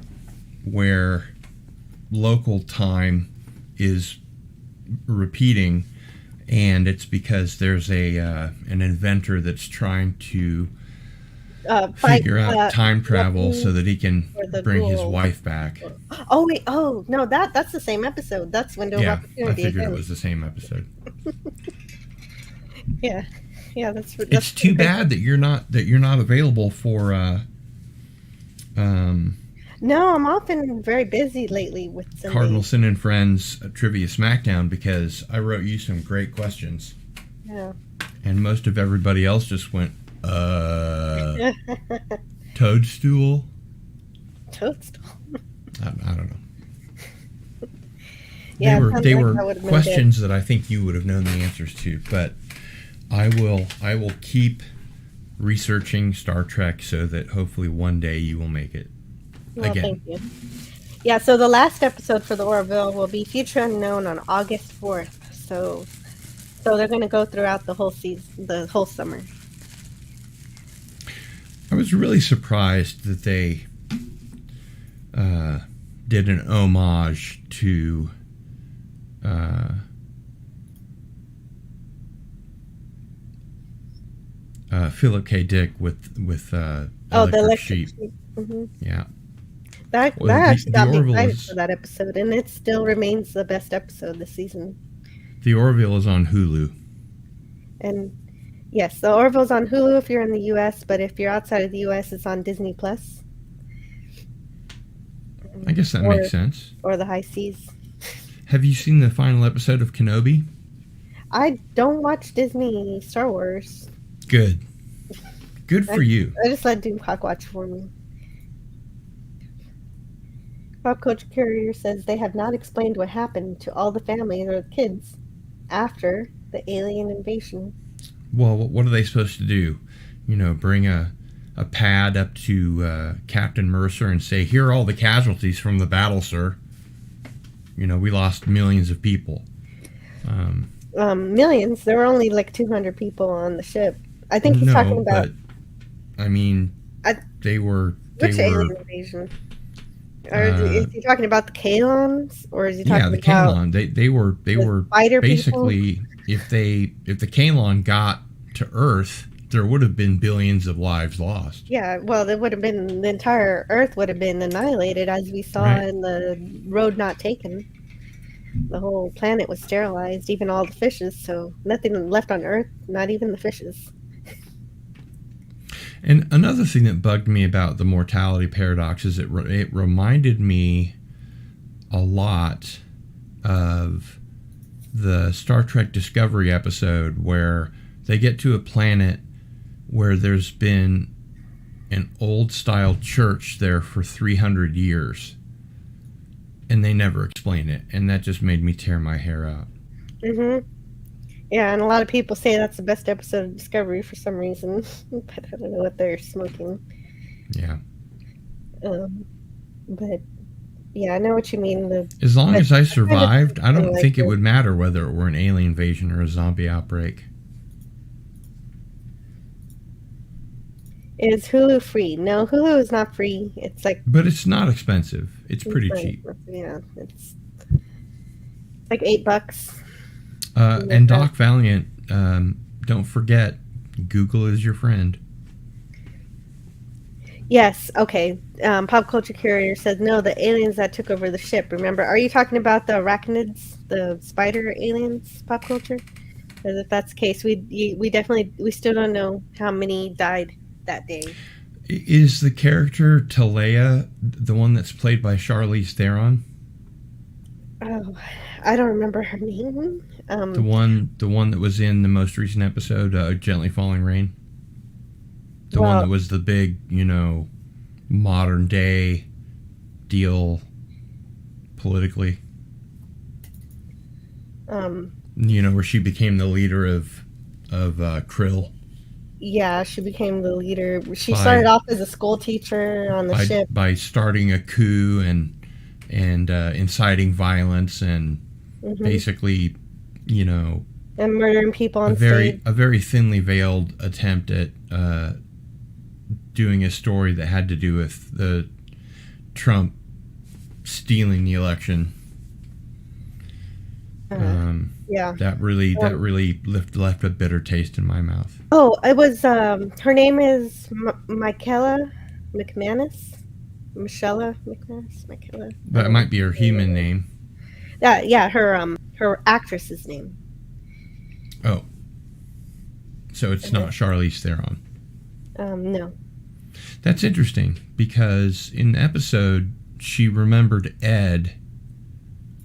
where local time is repeating. And it's because there's an inventor that's trying to figure out time travel so that he can bring his wife back. Oh wait! Oh no, that's the same episode. That's Window of Opportunity. I figured it was the same episode. Yeah, that's. It's too bad that you're not available for. No, I'm often very busy lately with Sunday. Cardinal Sin and Friends Trivia Smackdown, because I wrote you some great questions. Yeah. And most of everybody else just went, Toadstool? Toadstool? I don't know. Yeah, they were questions that I think you would have known the answers to, but I will keep researching Star Trek so that hopefully one day you will make it. Well, thank you. Yeah, so the last episode for the Orville will be Future Unknown on August 4th. So they're going to go throughout the whole season, the whole summer. I was really surprised that they did an homage to Philip K. Dick with Electric Sheep. Mm-hmm. Yeah. That actually got me excited for that episode, and it still remains the best episode this season. The Orville is on Hulu. And yes, the Orville's on Hulu if you're in the U.S., but if you're outside of the U.S., it's on Disney+. I guess that makes sense. Or the High Seas. Have you seen the final episode of Kenobi? I don't watch Disney Star Wars. Good. Good for you. I just let Doomcock watch for me. Pop Culture Courier says they have not explained what happened to all the families or the kids after the alien invasion. Well, what are they supposed to do? Bring a pad up to Captain Mercer and say, here are all the casualties from the battle, sir. We lost millions of people. Millions? There were only like 200 people on the ship. I think he's talking about... But, I mean, they were They Which were, alien invasion? Or is he talking about the Kalons, or is he talking the about Kalon. They were the spider people? basically, if the Kalon got to Earth, there would have been billions of lives lost. Yeah, well, it would have been the entire Earth would have been annihilated, as we saw Right. in the Road Not Taken. The whole planet was sterilized, even all the fishes. So nothing left on Earth, not even the fishes. And another thing that bugged me about the mortality paradox is it reminded me a lot of the Star Trek Discovery episode where they get to a planet where there's been an old style church there for 300 years and they never explain it, and that just made me tear my hair out. Yeah, and a lot of people say that's the best episode of Discovery for some reason, but I don't know what they're smoking. Yeah. But yeah, I know what you mean. As long as I survived, I don't like think it would matter whether it were an alien invasion or a zombie outbreak. Is Hulu free? No, Hulu is not free. It's like, but it's not expensive. It's pretty cheap. Yeah, it's like $8. And Doc Valiant, don't forget, Google is your friend. Yes, okay. Pop Culture Courier says, no, the aliens that took over the ship. Remember, are you talking about the arachnids, the spider aliens, Pop Culture? Because if that's the case, we still don't know how many died that day. Is the character Talea the one that's played by Charlize Theron? Oh, I don't remember her name. The one that was in the most recent episode, Gently Falling Rain. The one that was the big, modern day deal politically. Where she became the leader of Krill. Yeah, she became the leader. She started off as a school teacher on the ship by starting a coup and inciting violence and basically, and murdering people on stage. A very thinly veiled attempt at doing a story that had to do with the Trump stealing the election. That really left a bitter taste in my mouth. Oh, it was her name is Michaela McManus. Michelle McManus. That might be her human name. Yeah, her actress's name. Oh, so it's not Charlize Theron. No. That's interesting because in the episode she remembered Ed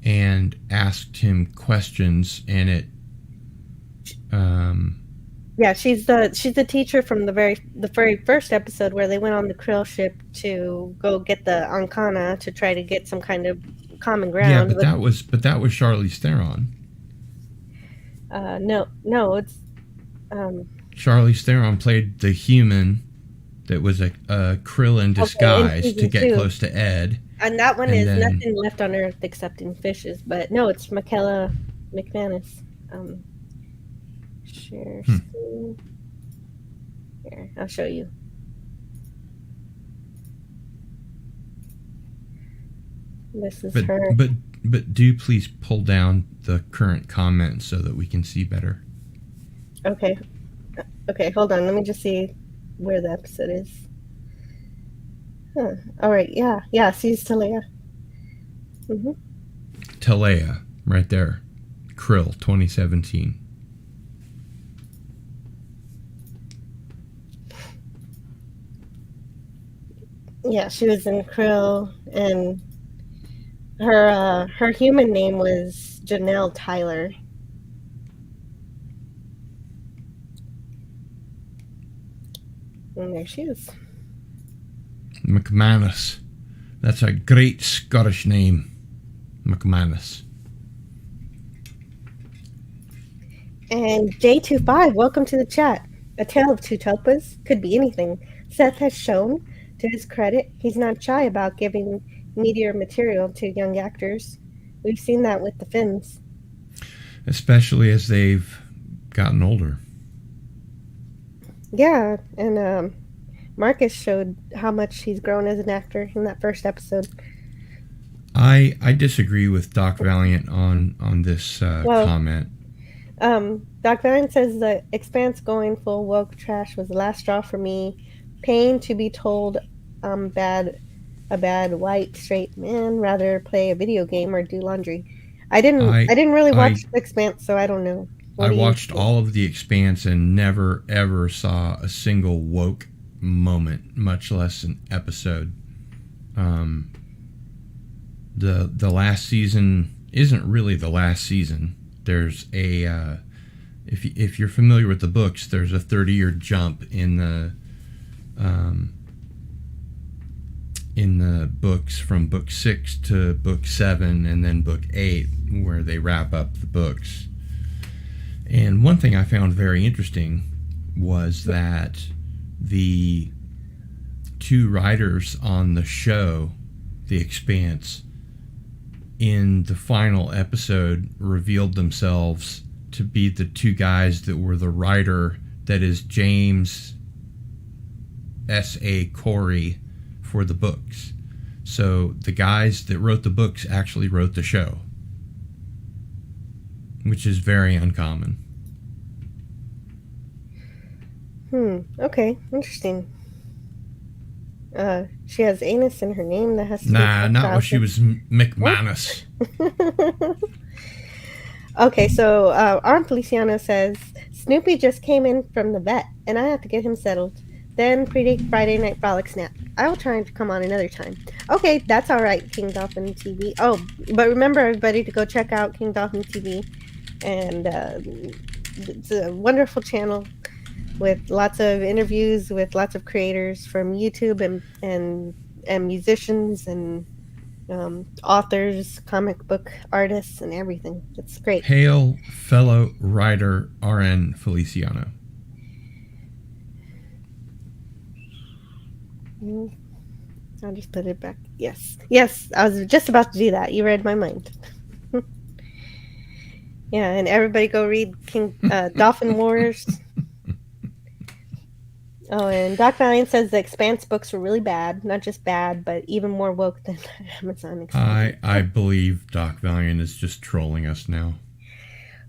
and asked him questions, and it. Yeah, she's the teacher from the very first episode where they went on the Krill ship to go get the Ancana to try to get some kind of common ground. Yeah, but that was Charlize Theron. No, it's. Charlize Theron played the human that was a Krill in disguise to get close to Ed. And that one is Nothing Left on Earth Excepting Fishes. But no, it's Michaela McManus. Share screen. Here, I'll show you. This is her. But do please pull down the current comments so that we can see better. Okay, hold on. Let me just see where the episode is. Huh. All right, yeah, she's Talea. Talea, right there. Krill, 2017. Yeah, she was in Krill, and her human name was Janelle Tyler. And there she is. McManus. That's a great Scottish name. McManus. And J25, welcome to the chat. A tale of two tulpas could be anything. Seth has shown, to his credit, he's not shy about giving meteor material to young actors. We've seen that with the Finns. Especially as they've gotten older. Yeah, and Marcus showed how much he's grown as an actor in that first episode. I disagree with Doc Valiant on this comment. Doc Valiant says the Expanse going full woke trash was the last straw for me. Pain to be told I'm a bad white straight man, rather play a video game or do laundry. I didn't really watch The Expanse, so I don't know. I watched all of The Expanse and never ever saw a single woke moment, much less an episode. The last season isn't really the last season. There's a if you're familiar with the books, there's a 30-year jump in the books from book 6 to book 7 and then book 8, where they wrap up the books. And one thing I found very interesting was that the two writers on the show, The Expanse, in the final episode revealed themselves to be the two guys that were the writer, that is James S.A. Corey, for the books. So the guys that wrote the books actually wrote the show, which is very uncommon. Okay, interesting. She has anus in her name. That has to not when she was McManus. Okay, so Arm Feliciano says Snoopy just came in from the vet, and I have to get him settled. Then predict Friday Night Frolic snap. I will try to come on another time. Okay, that's all right, King Dolphin TV. Oh, but remember, everybody, to go check out King Dolphin TV, and it's a wonderful channel with lots of interviews with lots of creators from YouTube and musicians and authors, comic book artists, and everything. It's great. Hail, fellow writer RN Feliciano. I'll just put it back. Yes, I was just about to do that. You read my mind. Yeah, and everybody go read Dolphin Wars. Oh, and Doc Valiant says the Expanse books were really bad. Not just bad, but even more woke than Amazon Expanse. I believe Doc Valiant is just trolling us now.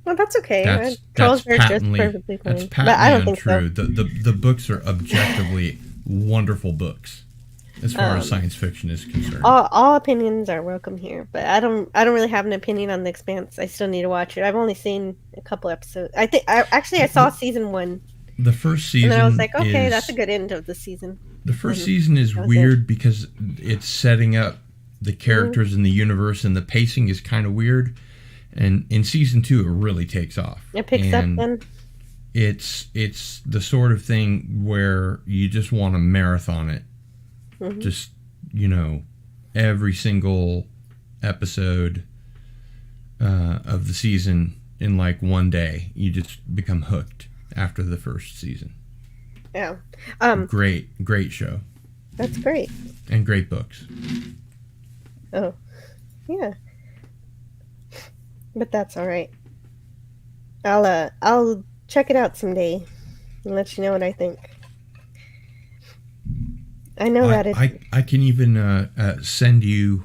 Well, that's okay. That's are patently, just perfectly fine. that's patently but I don't untrue. think so. The books are objectively wonderful books, as far as science fiction is concerned. All opinions are welcome here, but I don't really have an opinion on The Expanse. I still need to watch it. I've only seen a couple episodes. I saw season 1. The first season, and then I was like, okay, that's a good end of the season. The first season is weird because it's setting up the characters in the universe, and the pacing is kind of weird. And in season 2, it really takes off. It picks up then. It's the sort of thing where you just want to marathon it. Mm-hmm. Just, every single episode of the season in like one day. You just become hooked after the first season. Yeah. Great show. That's great. And great books. Oh, yeah. But that's all right. I'll check it out someday and let you know what I think. I know I can even send you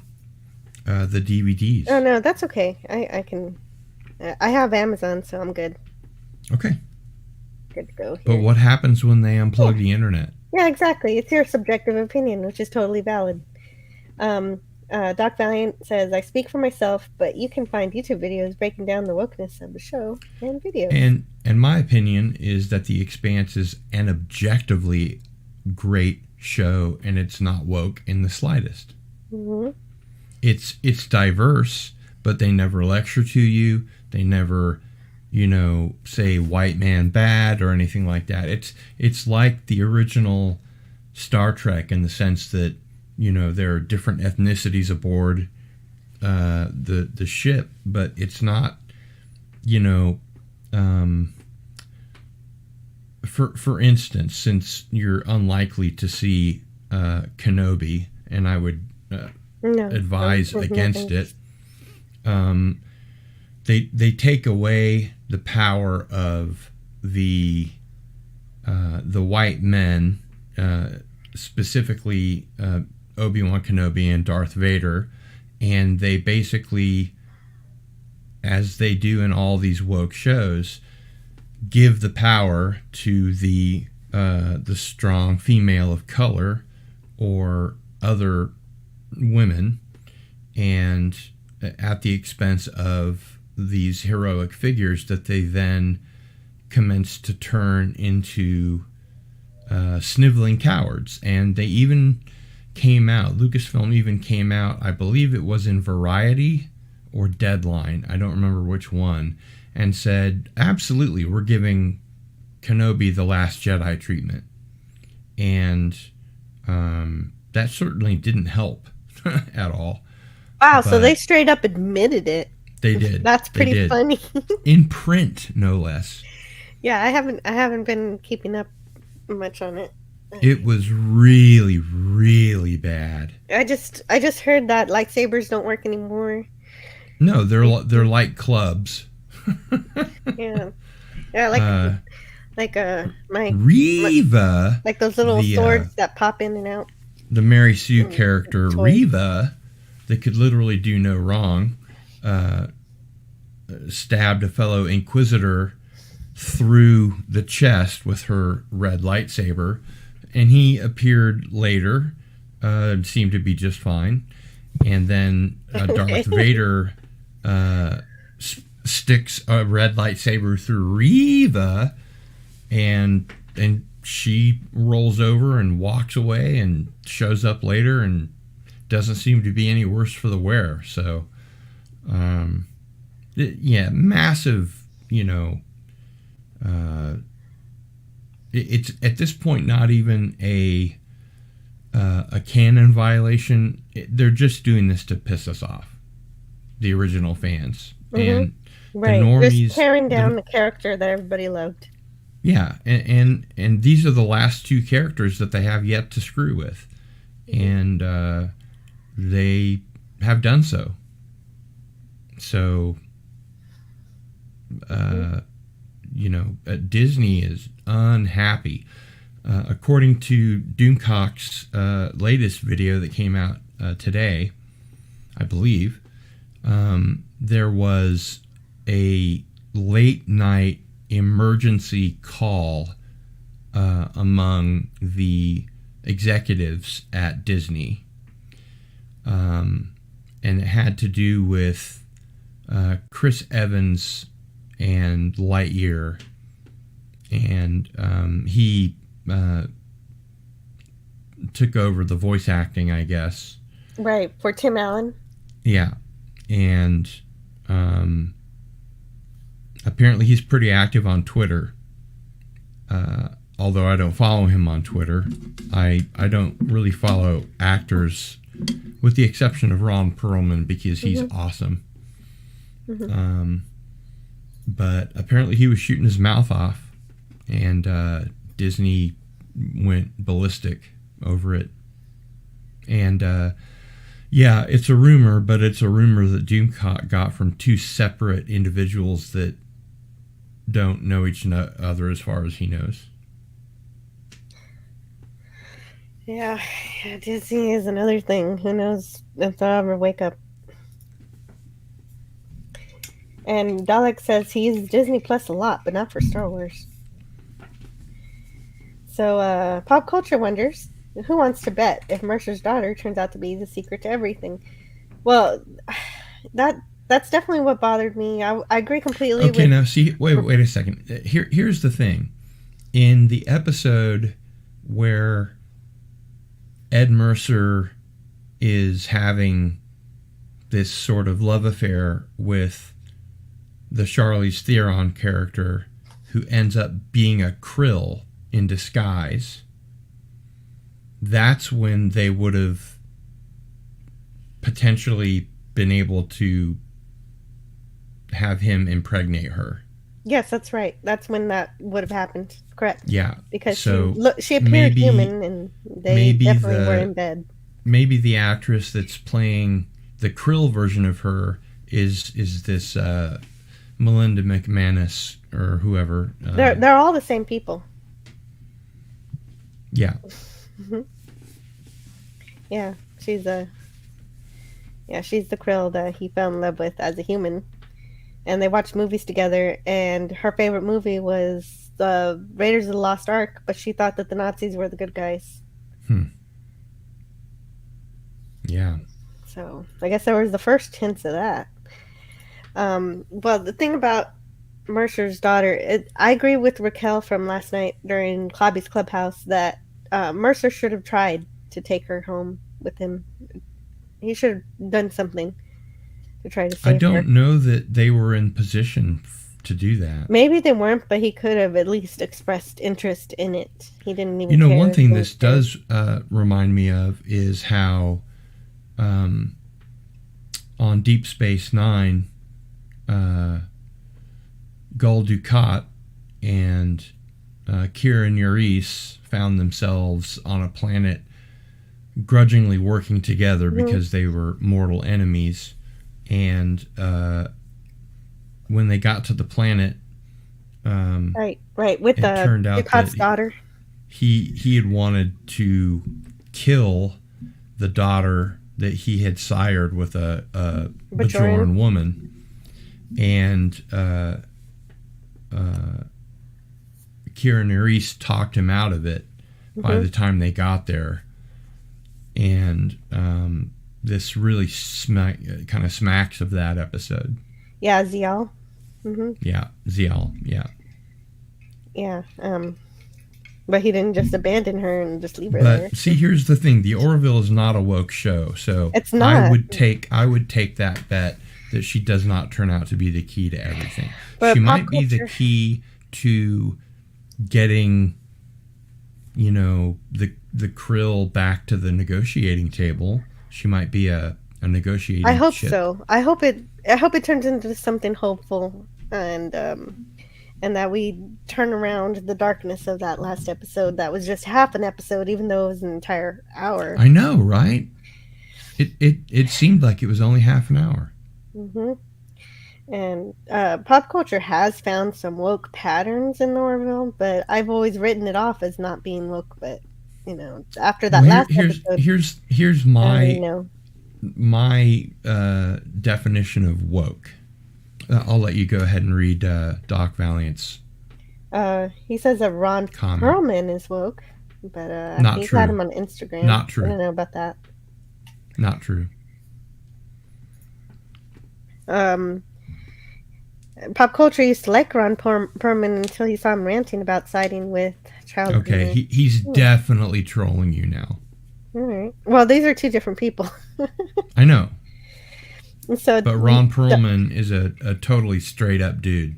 the DVDs. Oh no, that's okay. I can. I have Amazon, so I'm good. Okay. Good to go. Here. But what happens when they unplug the internet? Yeah, exactly. It's your subjective opinion, which is totally valid. Doc Valiant says, I speak for myself, but you can find YouTube videos breaking down the wokeness of the show and videos. And my opinion is that The Expanse is an objectively great show, and it's not woke in the slightest. Mm-hmm. It's diverse, but they never lecture to you. They never, say white man bad or anything like that. It's like the original Star Trek in the sense that there are different ethnicities aboard the ship, but it's not, for instance, since you're unlikely to see Kenobi, and I would advise against it, they take away the power of the white men specifically Obi-Wan Kenobi and Darth Vader, and they basically, as they do in all these woke shows, give the power to the strong female of color or other women, and at the expense of these heroic figures that they then commence to turn into sniveling cowards. And they even came out, Lucasfilm even came out, I believe it was in Variety or Deadline, I don't remember which one, and said, absolutely, we're giving Kenobi the Last Jedi treatment. And that certainly didn't help at all. Wow, so they straight up admitted it. They did. That's pretty funny. In print, no less. Yeah, I haven't been keeping up much on it. It was really, really bad. I just heard that lightsabers don't work anymore. No, they're like clubs. Yeah, like my Reva, like those little swords that pop in and out. The Mary Sue character Reva, that could literally do no wrong, stabbed a fellow Inquisitor through the chest with her red lightsaber, and he appeared later, seemed to be just fine, and then Darth Vader sticks a red lightsaber through Reva, and she rolls over and walks away and shows up later and doesn't seem to be any worse for the wear. So, massive, it's at this point not even a canon violation. They're just doing this to piss us off, the original fans. Mm-hmm. And right. the normies, just tearing down the character that everybody loved. Yeah, and these are the last two characters that they have yet to screw with, and they have done so. So, Disney is unhappy. According to Doomcock's latest video that came out today, I believe, there was a late night emergency call among the executives at Disney, and it had to do with Chris Evans and Lightyear, and he took over the voice acting, I guess. Right, for Tim Allen. Yeah, and apparently he's pretty active on Twitter. Although I don't follow him on Twitter. I don't really follow actors, with the exception of Ron Perlman, because he's awesome. Mm-hmm. But apparently he was shooting his mouth off, and Disney went ballistic over it. And it's a rumor, but it's a rumor that Doomcock got from two separate individuals that don't know each other as far as he knows. Yeah, Disney is another thing. Who knows if they'll ever wake up. And Dalek says he uses Disney Plus a lot, but not for Star Wars. So, Pop Culture wonders, who wants to bet if Mercer's daughter turns out to be the secret to everything? Well, that's definitely what bothered me. I agree completely. Okay, now see, wait a second. Here's the thing. In the episode where Ed Mercer is having this sort of love affair with the Charlize Theron character, who ends up being a Krill in disguise, that's when they would have potentially been able to have him impregnate her. Yes, that's right. That's when that would have happened. Correct. Yeah. Because she appeared human, and they definitely were in bed. Maybe the actress that's playing the Krill version of her is this Melinda McManus or whoever. They're all the same people. Yeah. Yeah, she's the Krill that he fell in love with as a human. And they watched movies together, and her favorite movie was the Raiders of the Lost Ark, but she thought that the Nazis were the good guys. Yeah. So I guess there was the first hints of that. Well, the thing about Mercer's daughter, I agree with Raquel from last night during Clobby's Clubhouse that Mercer should have tried to take her home with him. He should have done something to try to save her. I don't know that they were in position to do that. Maybe they weren't, but he could have at least expressed interest in it. He didn't even care. One thing this does remind me of is how on Deep Space Nine, Gul Dukat and Kira Nerys found themselves on a planet grudgingly working together because they were mortal enemies. And when they got to the planet, right, with Dukat's daughter, he had wanted to kill the daughter that he had sired with a Bajoran woman, and Kira Nerys talked him out of it by the time they got there, and this really kind of smacks of that episode. Yeah, Zial. Yeah, Zial. Yeah. Yeah. But he didn't just abandon her and just leave her there. But see, here's the thing: the Orville is not a woke show, so it's not. I would take that bet that she does not turn out to be the key to everything. But she might be the key to getting, the Krill back to the negotiating table. She might be a negotiating. I hope chip. so. I hope it turns into something hopeful, and that we turn around the darkness of that last episode. That was just half an episode, even though it was an entire hour. I know, right? It seemed like it was only half an hour. And pop culture has found some woke patterns in the Orville, but I've always written it off as not being woke. But after that last episode, here's my definition of woke. I'll let you go ahead and read Doc Valiant's. He says that Ron Perlman is woke, but not he's true. had him on Instagram. Not true. I don't know about that. Not true. Pop culture used to like Ron Perlman until he saw him ranting about siding with child. Okay, he's definitely trolling you now. All right. Well, these are two different people. I know. So, but Ron Perlman is a totally straight up dude.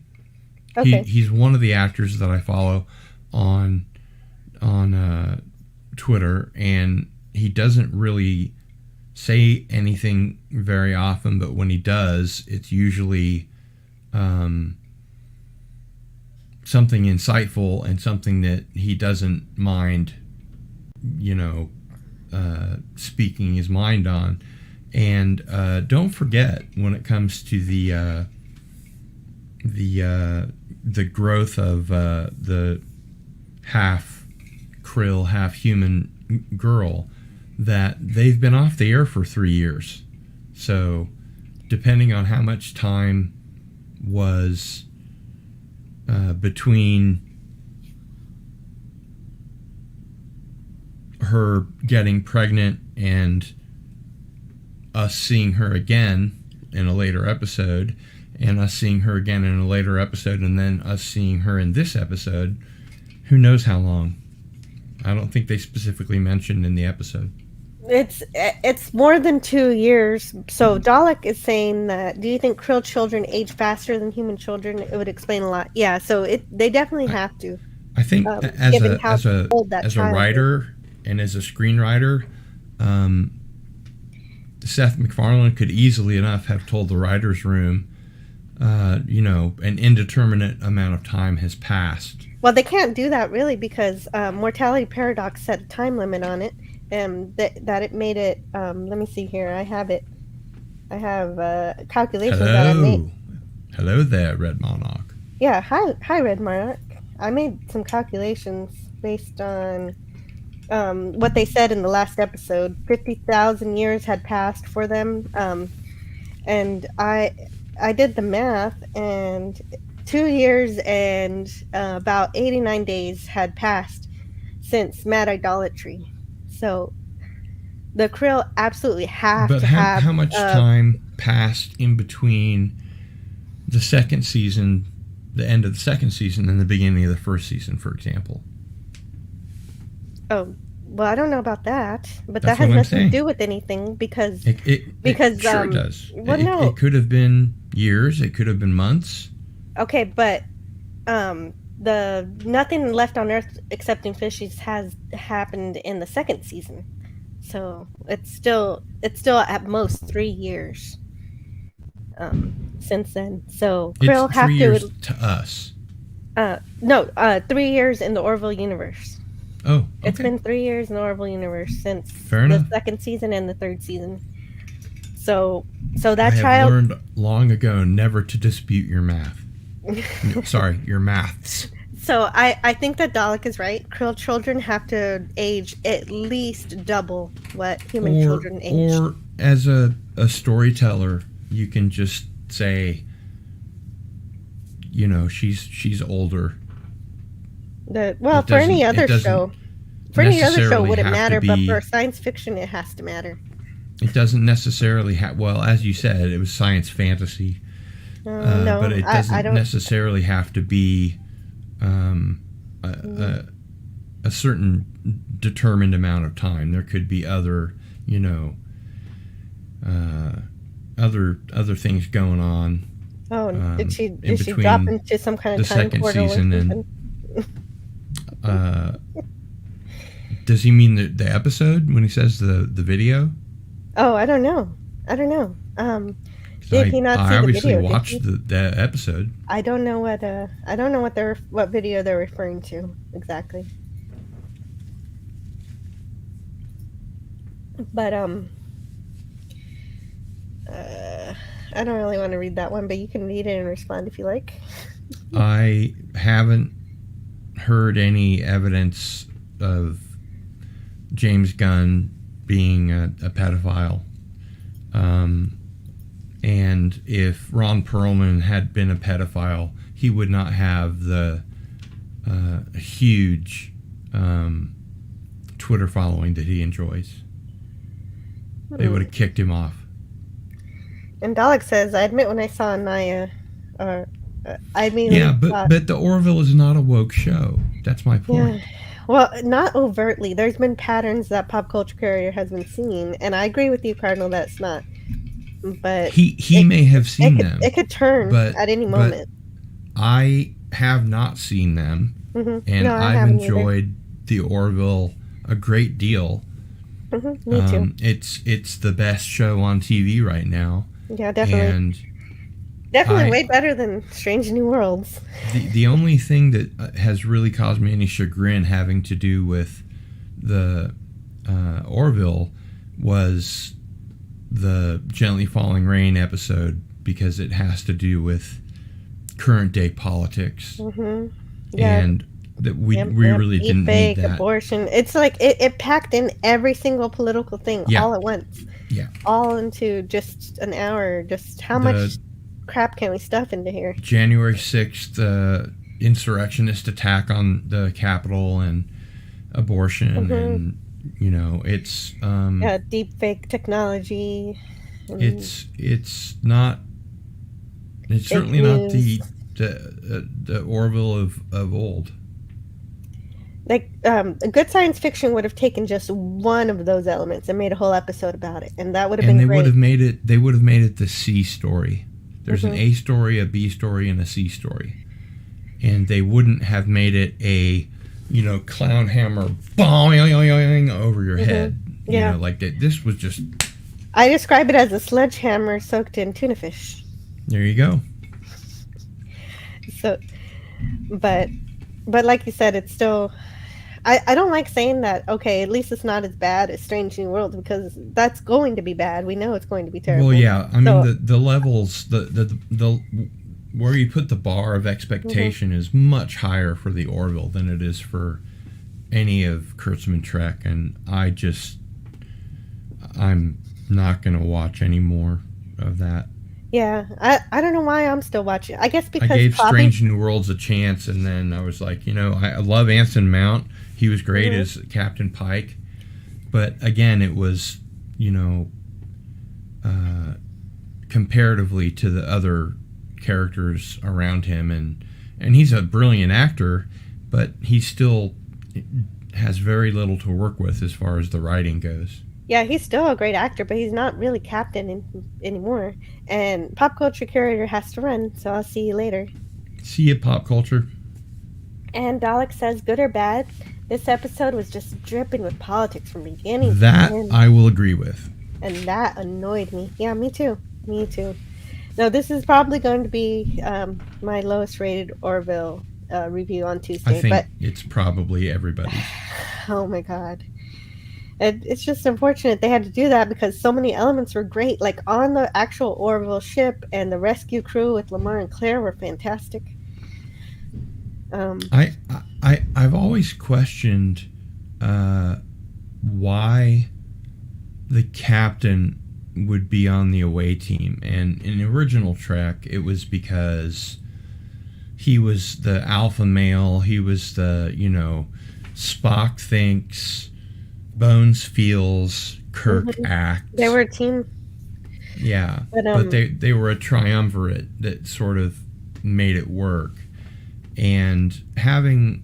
Okay. He's one of the actors that I follow on Twitter, and he doesn't really say anything very often, but when he does, it's usually something insightful and something that he doesn't mind, speaking his mind on. And don't forget, when it comes to the growth of the half krill, half human girl, that they've been off the air for 3 years. So depending on how much time was between her getting pregnant and us seeing her again in a later episode, and us seeing her again in a later episode, and then us seeing her in this episode, who knows how long. I don't think they specifically mentioned in the episode. It's more than 2 years. So Dalek is saying that, do you think krill children age faster than human children? It would explain a lot. Yeah, so they definitely have to. I think as a writer and as a screenwriter, Seth MacFarlane could easily enough have told the writer's room, an indeterminate amount of time has passed. Well, they can't do that really because Mortality Paradox set a time limit on it, and that it made it. Let me see here. I have calculations that I made. Hello there, Red Monarch. Yeah, hi, Red Monarch. I made some calculations based on what they said in the last episode. 50,000 years had passed for them, and I did the math, and 2 years and about 89 days had passed since mad idolatry. So the krill absolutely have But to have. how much time passed in between the second season, the end of the second season, and the beginning of the first season, for example? Oh, well, I don't know about that, but That's that has what I'm nothing saying. to do with anything because Sure it does. well, no. It could have been years. It could have been months. Okay, but the nothing left on Earth excepting fishes has happened in the second season, so it's still at most 3 years since then. So krill It's have 3 years to us. No, 3 years in the Orville universe. Oh, okay. It's been 3 years in the Orville universe since Fair the enough. second season and the third season. So that I have child learned long ago never to dispute your math. Sorry, your maths. So I think that Dalek is right. Krill children have to age at least double what human children age. Or as a storyteller, you can just say, she's older. For any other show wouldn't matter, but for science fiction it has to matter. It doesn't necessarily have, well, as you said, it was science fantasy. No, but it doesn't necessarily have to be a certain determined amount of time. There could be other, other things going on. Oh, did she drop into some kind of time portal? The second season and does he mean the episode when he says the video? Oh, I don't know. Did he not see the video? I obviously watched the episode. I don't know what what video they're referring to exactly. But I don't really want to read that one, but you can read it and respond if you like. I haven't heard any evidence of James Gunn being a pedophile. And if Ron Perlman had been a pedophile, he would not have the huge Twitter following that he enjoys. They would have kicked him off. And Dalek says, I admit when I saw Naya, but the Orville is not a woke show. That's my point. Yeah. Well, not overtly. There's been patterns that Pop Culture Courier has been seeing, and I agree with you, Cardinal, that it's not. But he may have seen them. It could turn at any moment. I have not seen them, and I've enjoyed the Orville a great deal. Me too. It's the best show on TV right now. Yeah, definitely. And definitely way better than Strange New Worlds. The only thing that has really caused me any chagrin having to do with the Orville was the Gently Falling Rain episode, because it has to do with current day politics. Yeah. And that we really didn't need that. Abortion. It's like it packed in every single political thing all at once. Yeah. All into just an hour. Just how much crap can we stuff into here? January 6th, insurrectionist attack on the Capitol and abortion and it's deep fake technology. It's certainly not the Orville of old. Like a good science fiction would have taken just one of those elements and made a whole episode about it, and that would have been great. They would have made it the C story. There's an A story, a B story, and a C story, and they wouldn't have made it a clown hammer boing over your head. Like that. This was just. I describe it as a sledgehammer soaked in tuna fish. There you go. So, but like you said, it's still. I don't like saying that. Okay, at least it's not as bad as Strange New Worlds, because that's going to be bad. We know it's going to be terrible. Well, yeah. I mean, the levels, the where you put the bar of expectation is much higher for the Orville than it is for any of Kurtzman Trek, and I'm not going to watch any more of that. Yeah, I don't know why I'm still watching. I guess I because gave Poppy. Strange New Worlds a chance, and then I was like, I love Anson Mount. He was great as Captain Pike. But again, it was, comparatively to the other characters around him, and he's a brilliant actor, but he still has very little to work with as far as the writing goes. Yeah, he's still a great actor, but he's not really Captain anymore. And Pop Culture Curator has to run, so I'll see you later. See you, Pop Culture. And Dalek says, good or bad, this episode was just dripping with politics from beginning to That end. I will agree with. And that annoyed me. Yeah, me too. Me too. No, this is probably going to be my lowest rated Orville review on Tuesday. I think it's probably everybody's. Oh my god. It's just unfortunate they had to do that because so many elements were great. Like on the actual Orville ship, and the rescue crew with Lamar and Claire were fantastic. I've always questioned why the captain would be on the away team, and in the original Trek it was because he was the alpha male. He was the Spock thinks, Bones feels, Kirk acts. They were a team. Yeah, but they were a triumvirate that sort of made it work. And having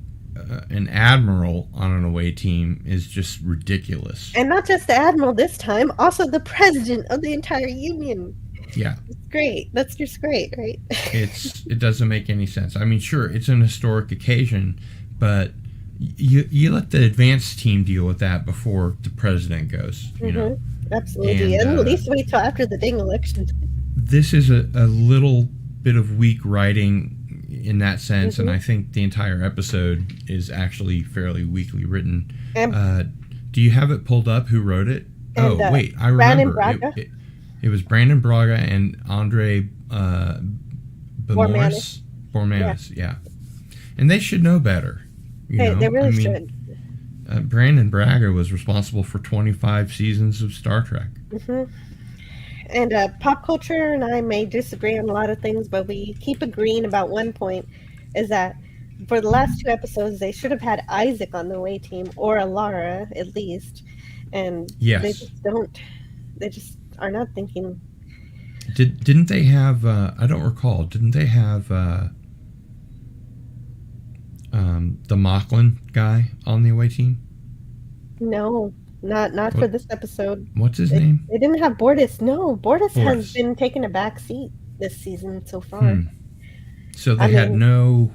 an admiral on an away team is just ridiculous. And not just the admiral this time, also the president of the entire union. Yeah. It's great. That's just great, right? It doesn't make any sense. I mean, sure, it's an historic occasion, but you let the advanced team deal with that before the president goes, Absolutely. And at least wait till after the dang election. This is a little bit of weak writing in that sense, and I think the entire episode is actually fairly weakly written. Do you have it pulled up? Who wrote it? Wait, I remember. It was Brandon Braga and Andre Bormanis. Yeah. And they should know better. They really should. Brandon Braga was responsible for 25 seasons of Star Trek. And Pop Culture and I may disagree on a lot of things, but we keep agreeing about one point, is that for the last 2 episodes, they should have had Isaac on the away team, or Alara, at least. And they just don't. They just are not thinking. Didn't they have, I don't recall, didn't they have the Mocklin guy on the away team? No. Not for this episode. What's his name? They didn't have Bortis. No, Bortis has been taking a back seat this season so far. So they had no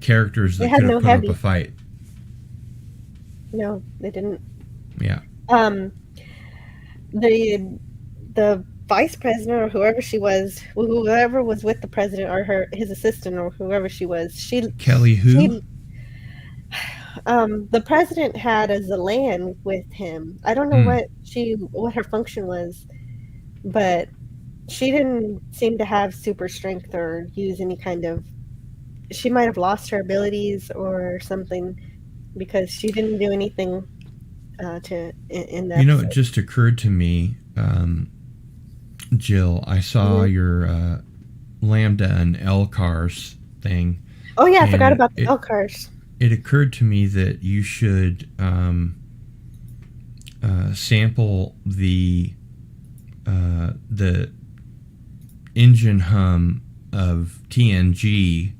characters that could have put up a fight. No, they didn't. Yeah. The vice president, or whoever she was, whoever was with the president, or his assistant, or whoever she was, Kelly who? The president had a Zelan with him. I don't know what her function was, but she didn't seem to have super strength or use any kind of. She might have lost her abilities or something, because she didn't do anything in that. It just occurred to me, Jill. I saw your LaMDA and LCARS thing. Oh yeah, I forgot about the LCARS. It occurred to me that you should sample the engine hum of TNG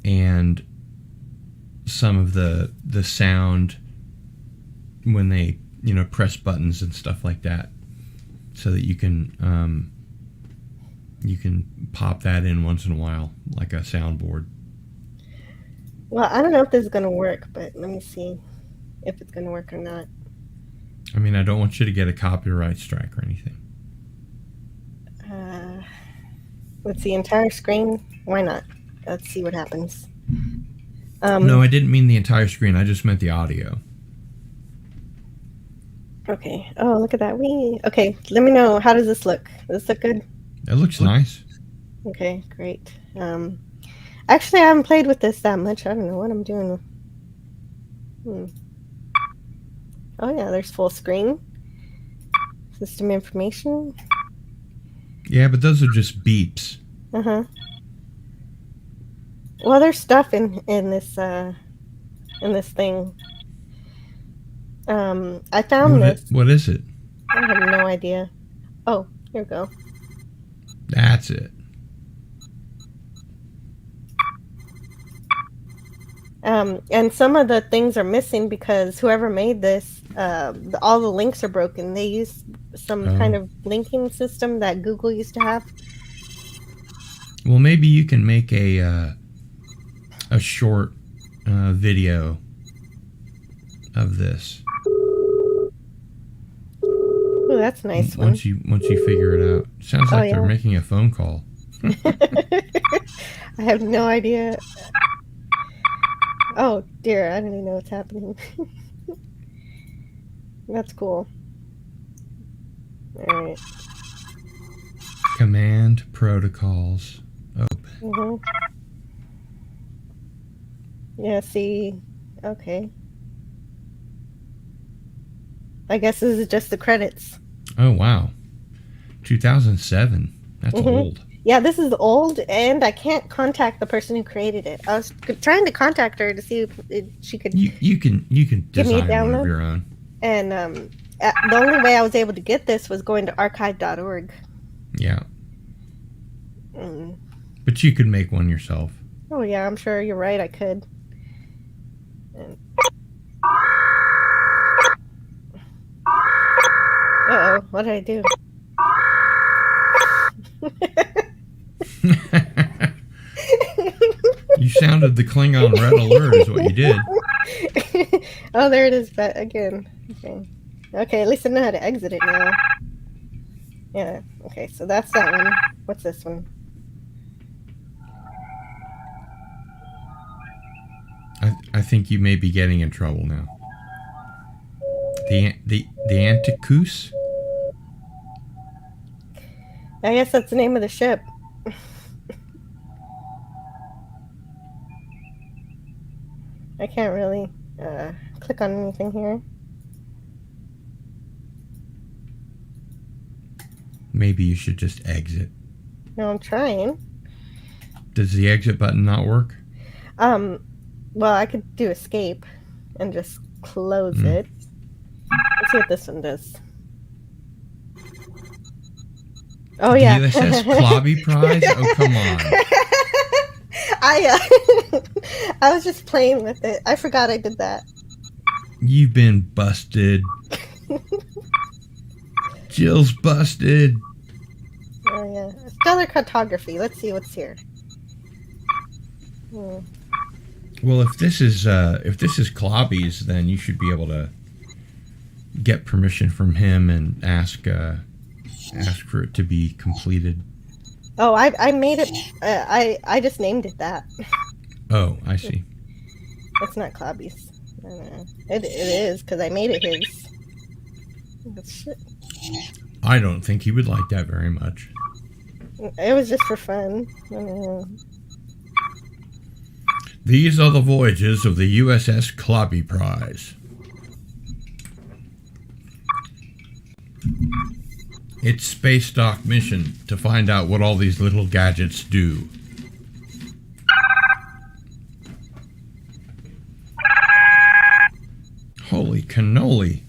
and some of the sound when they press buttons and stuff like that, so that you can pop that in once in a while like a soundboard. Well, I don't know if this is going to work, but let me see if it's going to work or not. I mean, I don't want you to get a copyright strike or anything. Let's see, entire screen? Why not? Let's see what happens. No, I didn't mean the entire screen. I just meant the audio. Okay. Oh, look at that. Okay, let me know. How does this look? Does this look good? It looks nice. Okay, great. Actually, I haven't played with this that much. I don't know what I'm doing Oh yeah, there's full screen. System information. Yeah, but those are just beeps. Uh-huh. Well, there's stuff in this thing. I found this. What is it? I have no idea. Oh, here we go. That's it. And some of the things are missing because whoever made this, all the links are broken. They use some kind of linking system that Google used to have. Well, maybe you can make a short video of this. Oh, that's a nice one. Once you figure it out. Sounds like they're making a phone call. I have no idea. Oh dear, I don't even know what's happening. That's cool. All right. Command protocols. Open. Yeah, see. Okay. I guess this is just the credits. Oh, wow. 2007. That's old. Yeah, this is old, and I can't contact the person who created it. I was trying to contact her to see if she could. You can give me a design download one of your own. And the only way I was able to get this was going to archive.org. Yeah. But you could make one yourself. Oh yeah, I'm sure you're right. I could. Uh-oh, what did I do? You sounded the Klingon red alert is what you did. Oh, there it is again. Okay, at least I know how to exit it now. Yeah, okay, so that's that one. What's this one? I think you may be getting in trouble now. The Anticus? I guess that's the name of the ship. I can't really click on anything here. Maybe you should just exit. No, I'm trying. Does the exit button not work? Well, I could do escape and just close it. Let's see what this one does. Oh, yeah. The USS Clobby Prize? Oh, come on. I was just playing with it. I forgot I did that. You've been busted. Jill's busted. Oh, yeah. Stellar cartography. Let's see what's here. Well, if this is Clobby's, then you should be able to get permission from him and ask for it to be completed. Oh, I made it. I just named it that. Oh, I see. It's not Clobby's. It is because I made it his. Shit. I don't think he would like that very much. It was just for fun. These are the voyages of the USS Clobby Prize. Its space dock mission to find out what all these little gadgets do. Holy cannoli.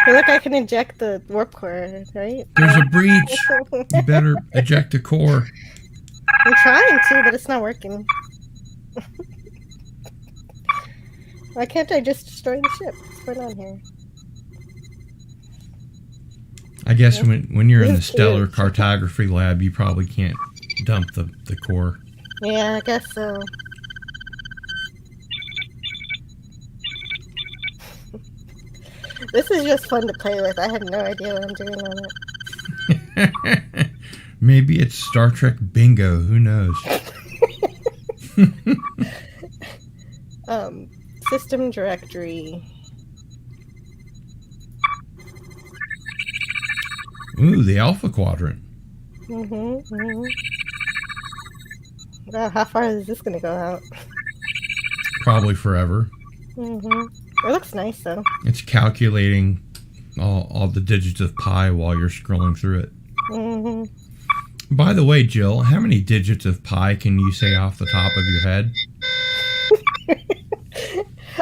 Hey, look, I can eject the warp core, right? There's a breach. You better eject the core. I'm trying to, but it's not working. Why can't I just destroy the ship? What's going on here? I guess when you're in the stellar cartography lab, you probably can't dump the core. Yeah, I guess so. This is just fun to play with. I have no idea what I'm doing on it. Maybe it's Star Trek bingo. Who knows? System directory. Ooh, the Alpha Quadrant. Wow, how far is this going to go out? Probably forever. It looks nice, though. It's calculating all the digits of pi while you're scrolling through it. By the way, Jill, how many digits of pi can you say off the top of your head?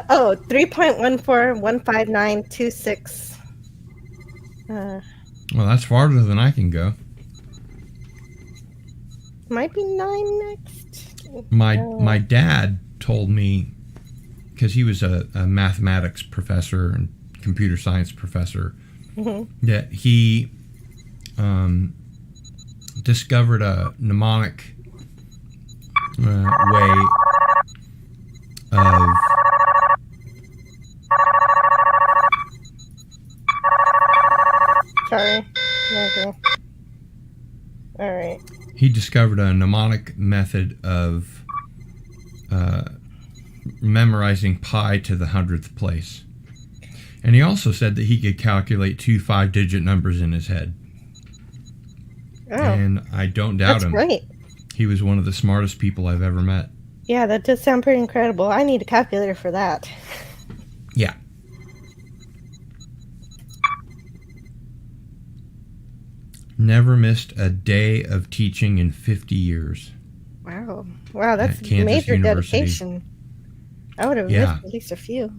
3.141592.6. Well, that's farther than I can go. Might be 9 next. My dad told me, because he was a mathematics professor and computer science professor, that he discovered a mnemonic way of Sorry. Okay. All right. He discovered a mnemonic method of memorizing pi to the 100th place. And he also said that he could calculate 2 5-digit numbers in his head. Oh, and I don't doubt him. that's great. He was one of the smartest people I've ever met. Yeah, that does sound pretty incredible. I need a calculator for that. Yeah. Never missed a day of teaching in 50 years. Wow. Wow, that's At Kansas major University. dedication. I would have missed at least a few.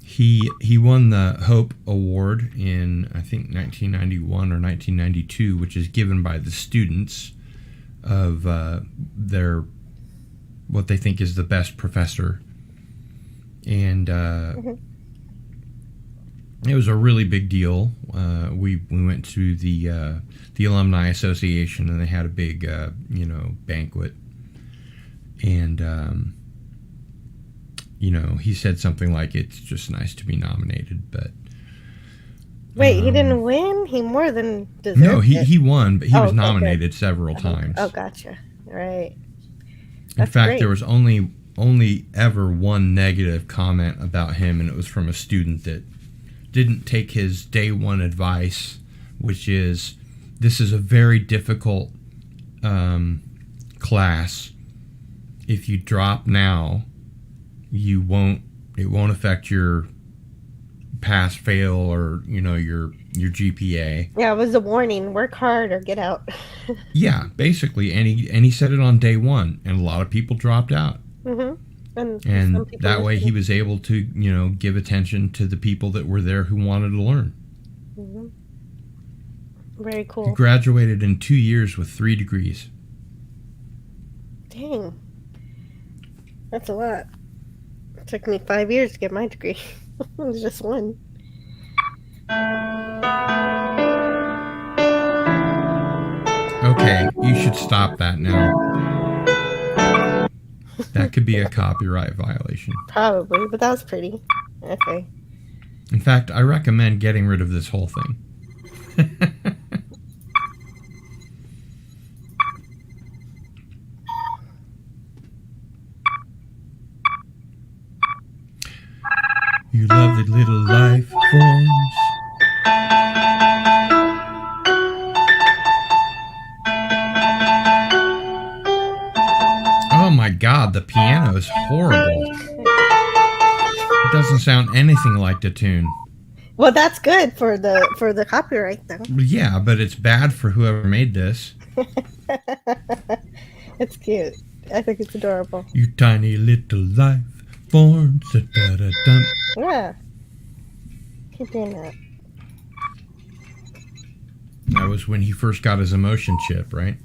He won the Hope Award in, I think, 1991 or 1992, which is given by the students of their, what they think is the best professor. And it was a really big deal. We went to the Alumni Association, and they had a big, banquet. And, he said something like, it's just nice to be nominated, but... Wait, he didn't win? He more than deserved No, it. he won, but he was okay, nominated several times. Oh, gotcha. Right. In fact, great. there was only ever one negative comment about him, and it was from a student that didn't take his day one advice, which is, this is a very difficult class. If you drop now, it won't affect your pass fail or your GPA. Yeah, it was a warning. Work hard or get out. Yeah, basically, and he said it on day one, and a lot of people dropped out. And some people that way he listened. was able to give attention to the people that were there who wanted to learn. Very He cool. graduated in 2 years with 3 degrees. Dang. That's a lot. It took me 5 years to get my degree. It was just one. Okay, you should stop that now. That could be a copyright violation. Probably, but that was pretty. Okay. In fact, I recommend getting rid of this whole thing. You lovely little life forms. Oh my god, the piano is horrible. It doesn't sound anything like the tune. Well, that's good for the copyright, though. Yeah, but it's bad for whoever made this. It's cute. I think it's adorable. You tiny little life forms. Da-da-da-dum. Yeah. Keep doing that. That was when he first got his emotion chip, right?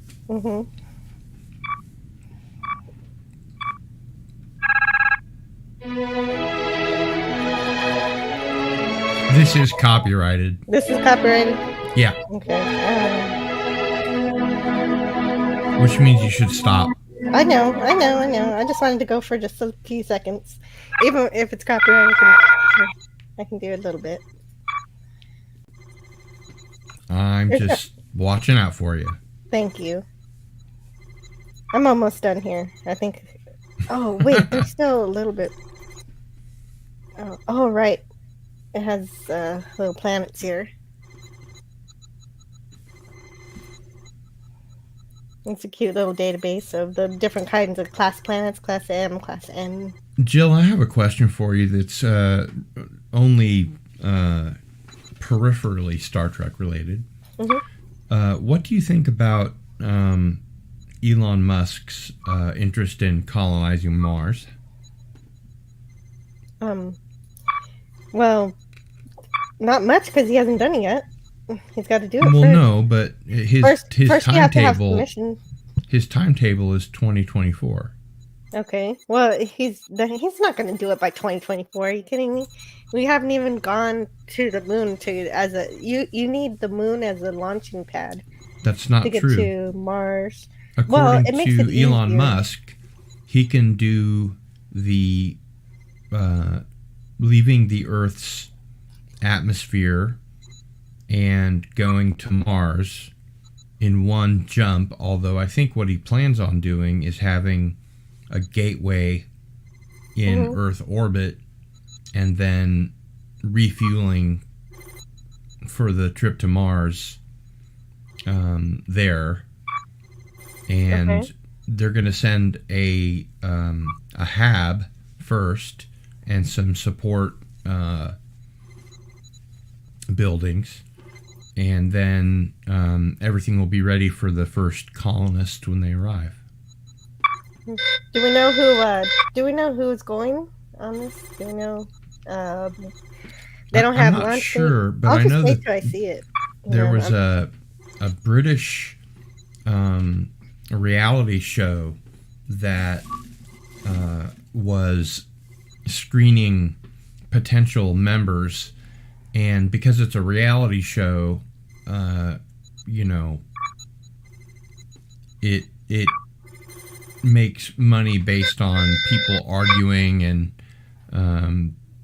This is copyrighted. This is copyrighted? Yeah, Okay. which means you should stop. I know. I just wanted to go for just a few seconds. Even if it's copyrighted, I can do it a little bit. I'm just watching out for you. Thank you. I'm almost done here. I think... Oh, wait. There's still a little bit... Oh, right. It has little planets here. It's a cute little database of the different kinds of class planets, class M, class N. Jill, I have a question for you that's only peripherally Star Trek related. What do you think about Elon Musk's interest in colonizing Mars? Well, not much because he hasn't done it yet. He's got to do it Well, first. no, but his First, you have to have timetable permission. his timetable is 2024. Okay. Well, he's not going to do it by 2024. Are you kidding me? We haven't even gone to the moon you need the moon as a launching pad That's not to get true. to Mars. According it makes to it Elon easier. Musk, he can do the leaving the Earth's atmosphere and going to Mars in one jump, although I think what he plans on doing is having a gateway in Earth orbit and then refueling for the trip to Mars there. And they're going to send a HAB first and some support buildings, and then everything will be ready for the first colonists when they arrive. Do we know who? Do we know who is going on this? Do we know? They don't have I'm not launch sure, but I'll I just know wait that till I see it. there was a British a reality show that was screening potential members, and because it's a reality show, it makes money based on people arguing, and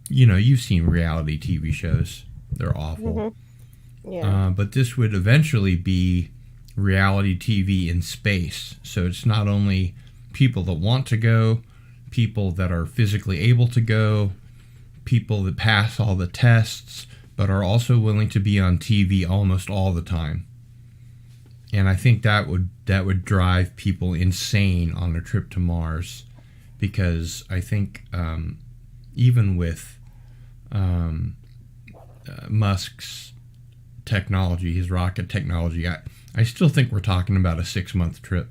you've seen reality TV shows. They're awful. Yeah. But this would eventually be reality TV in space. So it's not only people that want to go, people that are physically able to go, people that pass all the tests, but are also willing to be on TV almost all the time. And I think that would drive people insane on a trip to Mars, because I think even with Musk's technology, his rocket technology, I still think we're talking about a 6-month trip.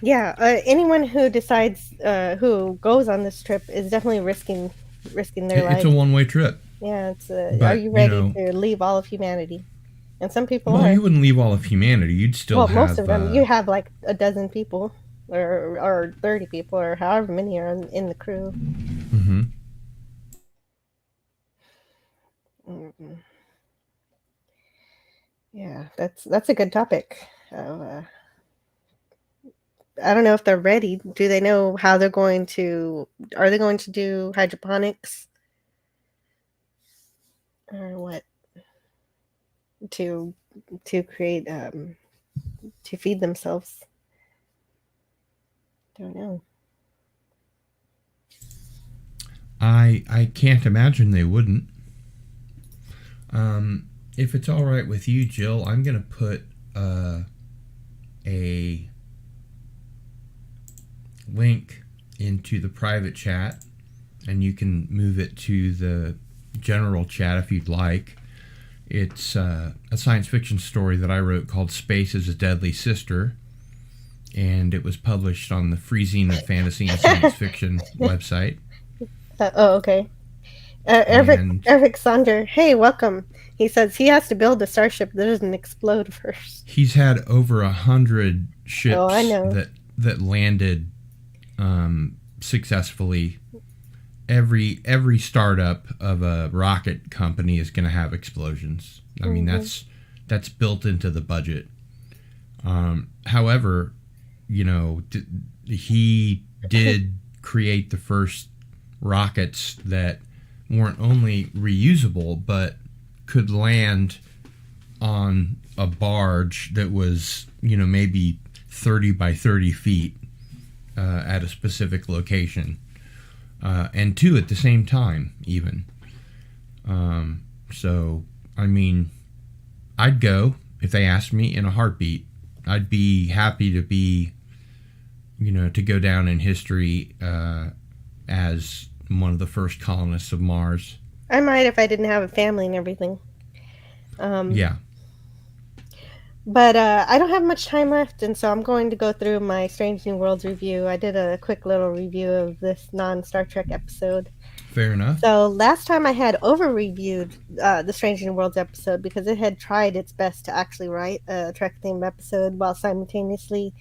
Yeah, anyone who decides who goes on this trip is definitely risking their life. It's a one-way trip. Yeah, it's are you ready to leave all of humanity? And some people are. Well, you wouldn't leave all of humanity. You'd still have... most of them. You have like a dozen people, or 30 people, or however many are in the crew. Mm-hmm. Yeah, that's a good topic. I don't know if they're ready. Do they know how they're going to? Are they going to do hydroponics, or what? To create to feed themselves. Don't know. I can't imagine they wouldn't. If it's all right with you, Jill, I'm going to put a link into the private chat, and you can move it to the general chat if you'd like. It's a science fiction story that I wrote called Space is a Deadly Sister, and it was published on the Freezing of Fantasy and Science Fiction website. Okay. Eric Sander, hey, welcome. He says he has to build a starship that doesn't explode first. He's had over 100 ships that landed successfully. Every startup of a rocket company is going to have explosions. I mean, that's built into the budget. However, he did create the first rockets that weren't only reusable, but could land on a barge that was, maybe 30 by 30 feet at a specific location. And 2 at the same time, even. So, I mean, I'd go if they asked me in a heartbeat. I'd be happy to be, to go down in history as one of the first colonists of Mars. I might if I didn't have a family and everything. Yeah. But I don't have much time left, and so I'm going to go through my Strange New Worlds review. I did a quick little review of this non-Star Trek episode. Fair enough. So last time I had over-reviewed the Strange New Worlds episode because it had tried its best to actually write a Trek-themed episode while simultaneously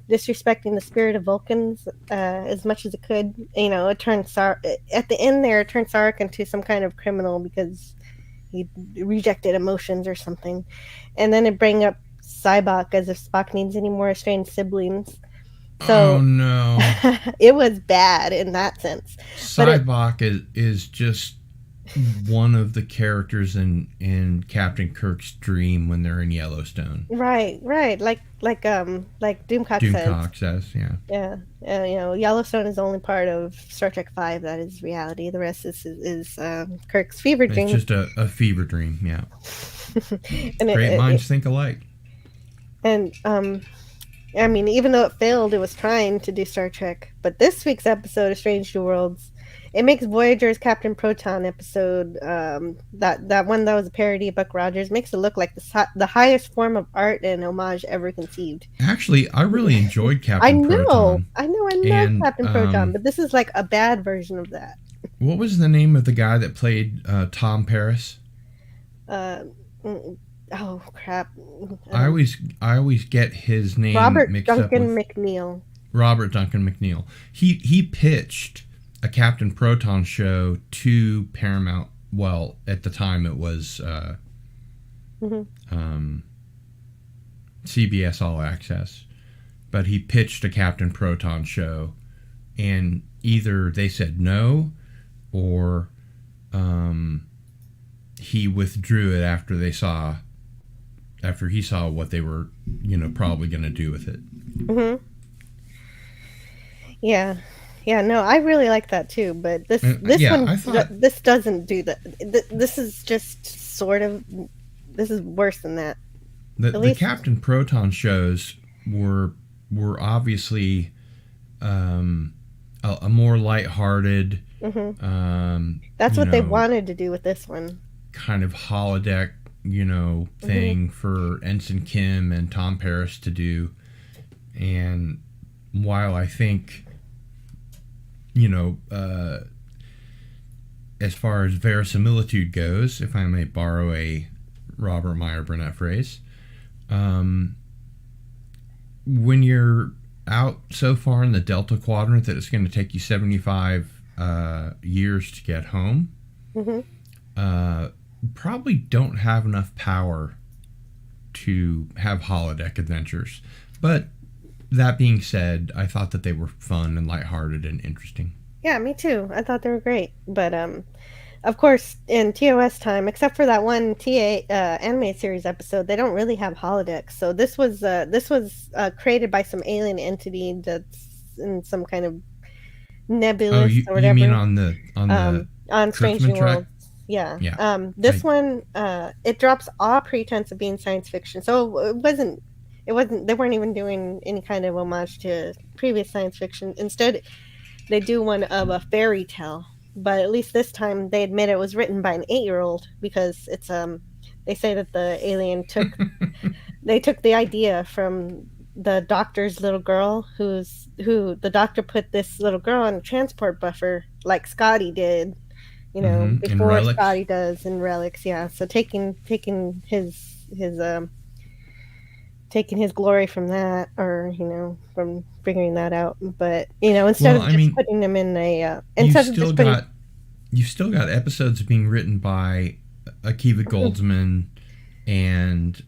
disrespecting the spirit of Vulcans as much as it could. It turned at the end there, it turned Sarek into some kind of criminal because he rejected emotions or something. And then it bring up Sybok as if Spock needs any more estranged siblings. So, oh no. It was bad in that sense. Sybok is just one of the characters in Captain Kirk's dream when they're in Yellowstone. Right. Like Doomcock says, yeah. Yeah. Yellowstone is the only part of Star Trek V that is reality. The rest is Kirk's fever dream. It's just a fever dream, yeah. Great minds think alike. And even though it failed, it was trying to do Star Trek. But this week's episode of Strange New Worlds, it makes Voyager's Captain Proton episode, that one that was a parody of Buck Rogers, makes it look like the highest form of art and homage ever conceived. Actually, I really enjoyed Captain Proton. I love Captain Proton, but this is like a bad version of that. What was the name of the guy that played Tom Paris? Oh crap! I always get his name mixed up with McNeil. Robert Duncan McNeil. He pitched a Captain Proton show to Paramount. Well, at the time it was CBS All Access, but he pitched a Captain Proton show, and either they said no, or he withdrew it after he saw what they were, probably going to do with it. Mm-hmm. Yeah. No, I really like that too. But this doesn't do that. This is just sort of. This is worse than that. The Captain Proton shows were obviously a more lighthearted. Mm-hmm. That's what they wanted to do with this one. Kind of holodeck, thing for Ensign Kim and Tom Paris to do. And while I think, as far as verisimilitude goes, if I may borrow a Robert Meyer Burnett phrase, when you're out so far in the Delta Quadrant that it's going to take you 75 years to get home, probably don't have enough power to have holodeck adventures. But that being said, I thought that they were fun and lighthearted and interesting. Yeah, me too. I thought they were great. But of course, in TOS time, except for that one TA anime series episode, they don't really have holodecks. So this was created by some alien entity that's in some kind of nebulous or whatever. You mean on Strange New Worlds? Yeah. This one, it drops all pretense of being science fiction. So it wasn't. They weren't even doing any kind of homage to previous science fiction. Instead, they do one of a fairy tale. But at least this time, they admit it was written by an 8-year-old because it's They say that the alien took the idea from the doctor's little girl, who the doctor put this little girl on a transport buffer like Scotty did. Before Scotty does in Relics, yeah. So taking his glory from that, or from figuring that out. But instead of putting them in a you've still got episodes being written by Akiva Goldsman and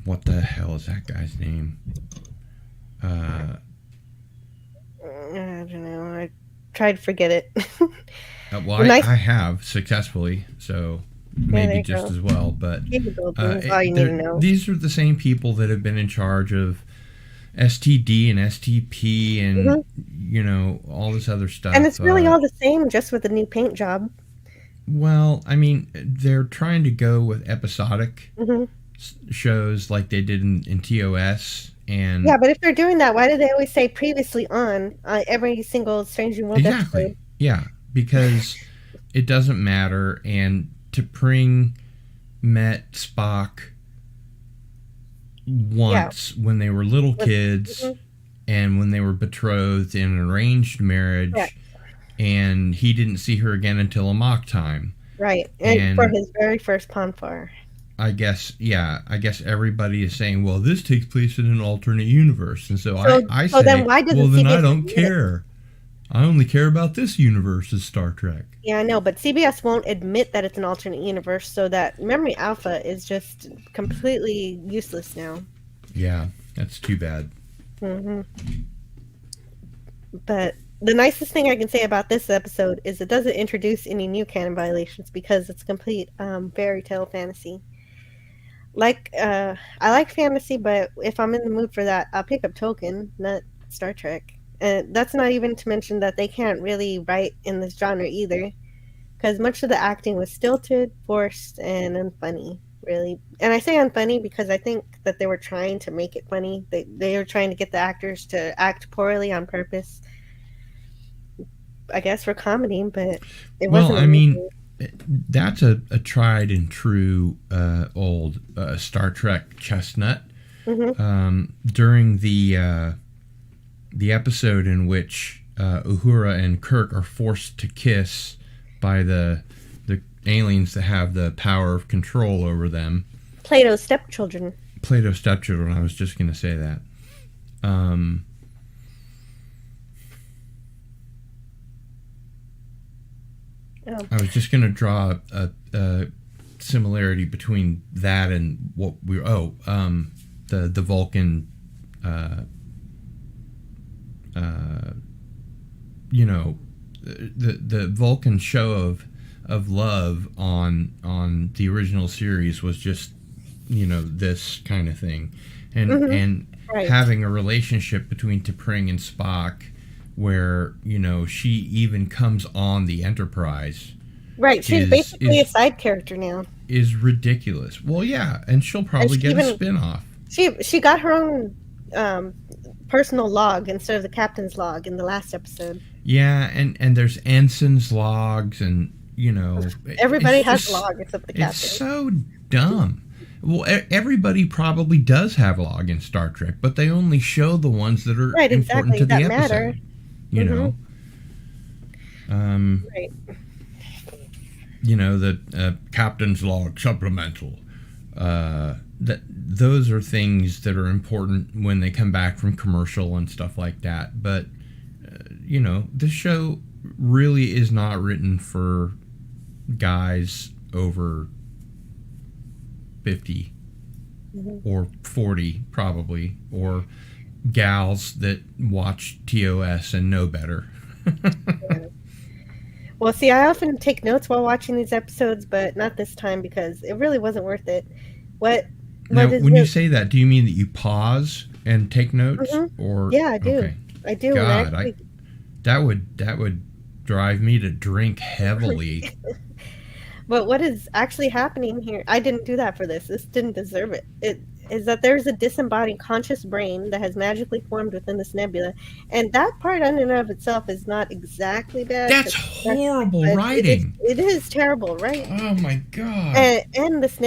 what the hell is that guy's name? I don't know. I tried to forget it. I have successfully, so maybe just as well. But all you need to know. These are the same people that have been in charge of STD and STP and all this other stuff. And it's really all the same, just with a new paint job. Well, they're trying to go with episodic shows like they did in TOS And Yeah, but if they're doing that, why do they always say previously on every single Strange New World exactly, episode? yeah, because it doesn't matter. And T'Pring met Spock Yeah. once when they were little With, kids mhm, and when they were betrothed in an arranged correct. marriage, and he didn't see her again until a mock time. Right. And for And his very first Ponfar. I guess everybody is saying, well, this takes place in an alternate universe. And so So I so then say, why well, doesn't then I CBS don't admit? care. I only care about this universe as Star Trek. Yeah, I know, but CBS won't admit that it's an alternate universe, so that Memory Alpha is just completely useless now. Yeah, that's too bad. Hmm. But the nicest thing I can say about this episode is it doesn't introduce any new canon violations because it's complete fairy tale fantasy. I like fantasy, but if I'm in the mood for that, I'll pick up Tolkien, not Star Trek. And that's not even to mention that they can't really write in this genre either, because much of the acting was stilted, forced, and unfunny, really. And I say unfunny because I think that they were trying to make it funny. They were trying to get the actors to act poorly on purpose, I guess, for comedy, but it Well, wasn't I mean, amusing. that's a tried and true old Star Trek chestnut. Hmm. During the episode in which Uhura and Kirk are forced to kiss by the aliens that have the power of control over them. Plato's stepchildren. Plato's stepchildren. I was just going to say that. Um, Oh. I was just going to draw a similarity between that and what we the Vulcan uh, the Vulcan show of love on the original series was just this kind of thing, Hmm. and Right. having a relationship between T'Pring and Spock where she even comes on the Enterprise Right. She's is basically a is side character now. is ridiculous. Well, yeah, and she'll And probably she get a even spin-off. she got her own um, personal log instead of the captain's log in the last episode. Yeah, and there's ensign's logs, and Everybody it's has a just log except the it's captain. so dumb. Well, everybody probably does have a log in Star Trek, but they only show the ones that are Right, important exactly. to the That matter. episode. You Hmm. know, um, Right. the captain's log supplemental. That those are things that are important when they come back from commercial and stuff like that. But this show really is not written for guys over 50 Hmm. or 40 probably, or gals that watch TOS and know better. Yeah. Well, see, I often take notes while watching these episodes, but not this time because it really wasn't worth it. What Now, what is when you really? say that, do you mean that you pause and take notes, Hmm. or Yeah, I do. okay? I do, and I God, I actually. that would drive me to drink heavily. But what is actually happening here? I didn't do that for this. This didn't deserve it. It is that there's a disembodied conscious brain that has magically formed within this nebula, and that part in and of itself is not exactly bad. That's horrible But writing. it is terrible, right? Oh my God. And this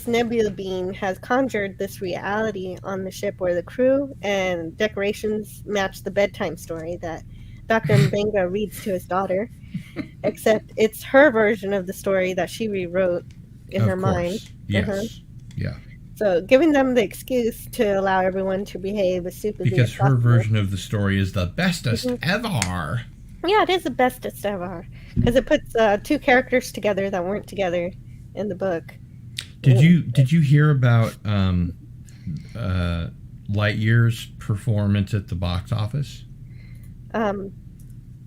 nebula being has conjured this reality on the ship where the crew and decorations match the bedtime story that Dr. Mbenga reads to his daughter, except it's her version of the story that she rewrote in her Of mind. course. Yes. Yeah. So giving them the excuse to allow everyone to behave as stupidly Because as her possible. version of the story is the bestest Mhm. ever. Yeah, it is the bestest ever because it puts two characters together that weren't together in the book. Did you hear about Lightyear's performance at the box office?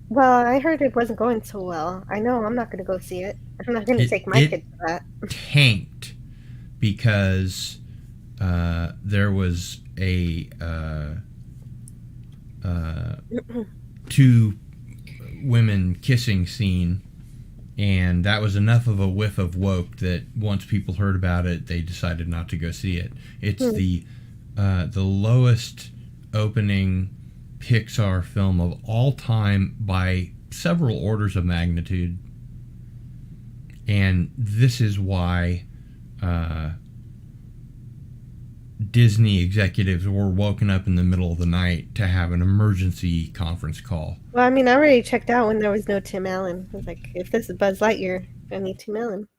Well, I heard it wasn't going so well. I know I'm not going to go see it. I'm not going to take my It kid to that. tanked because there was a two women kissing scene, and that was enough of a whiff of woke that once people heard about it, they decided not to go see it. It's the the lowest opening Pixar film of all time by several orders of magnitude. And this is why Disney executives were woken up in the middle of the night to have an emergency conference call. Well, I mean, I already checked out when there was no Tim Allen. I was like, if this is Buzz Lightyear, I need Tim Allen.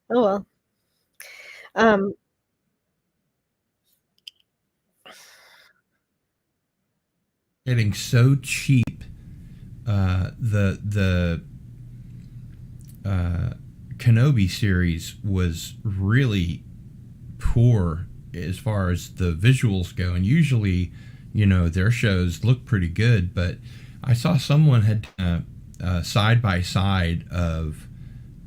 Oh well. Um, Getting so cheap, the Kenobi series was really poor as far as the visuals go, and usually, their shows look pretty good. But I saw someone had side by side of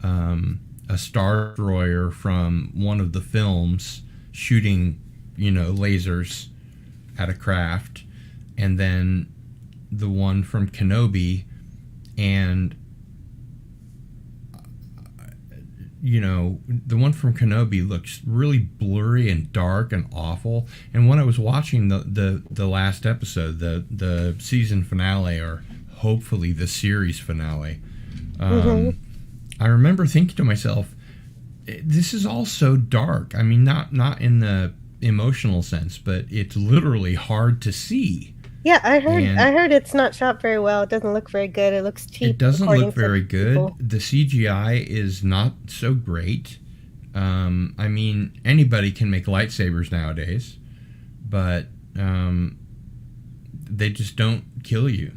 a Star Destroyer from one of the films shooting, lasers at a craft, and then the one from Kenobi, and the one from Kenobi looks really blurry and dark and awful. And when I was watching the last episode, the season finale, or hopefully the series finale, I remember thinking to myself, this is all so dark. I mean, not in the emotional sense, but it's literally hard to see. yeah, I heard it's not shot very well. It doesn't look very good. It looks cheap. It doesn't look very good. The CGI is not so great. I mean, anybody can make lightsabers nowadays, but they just don't kill you.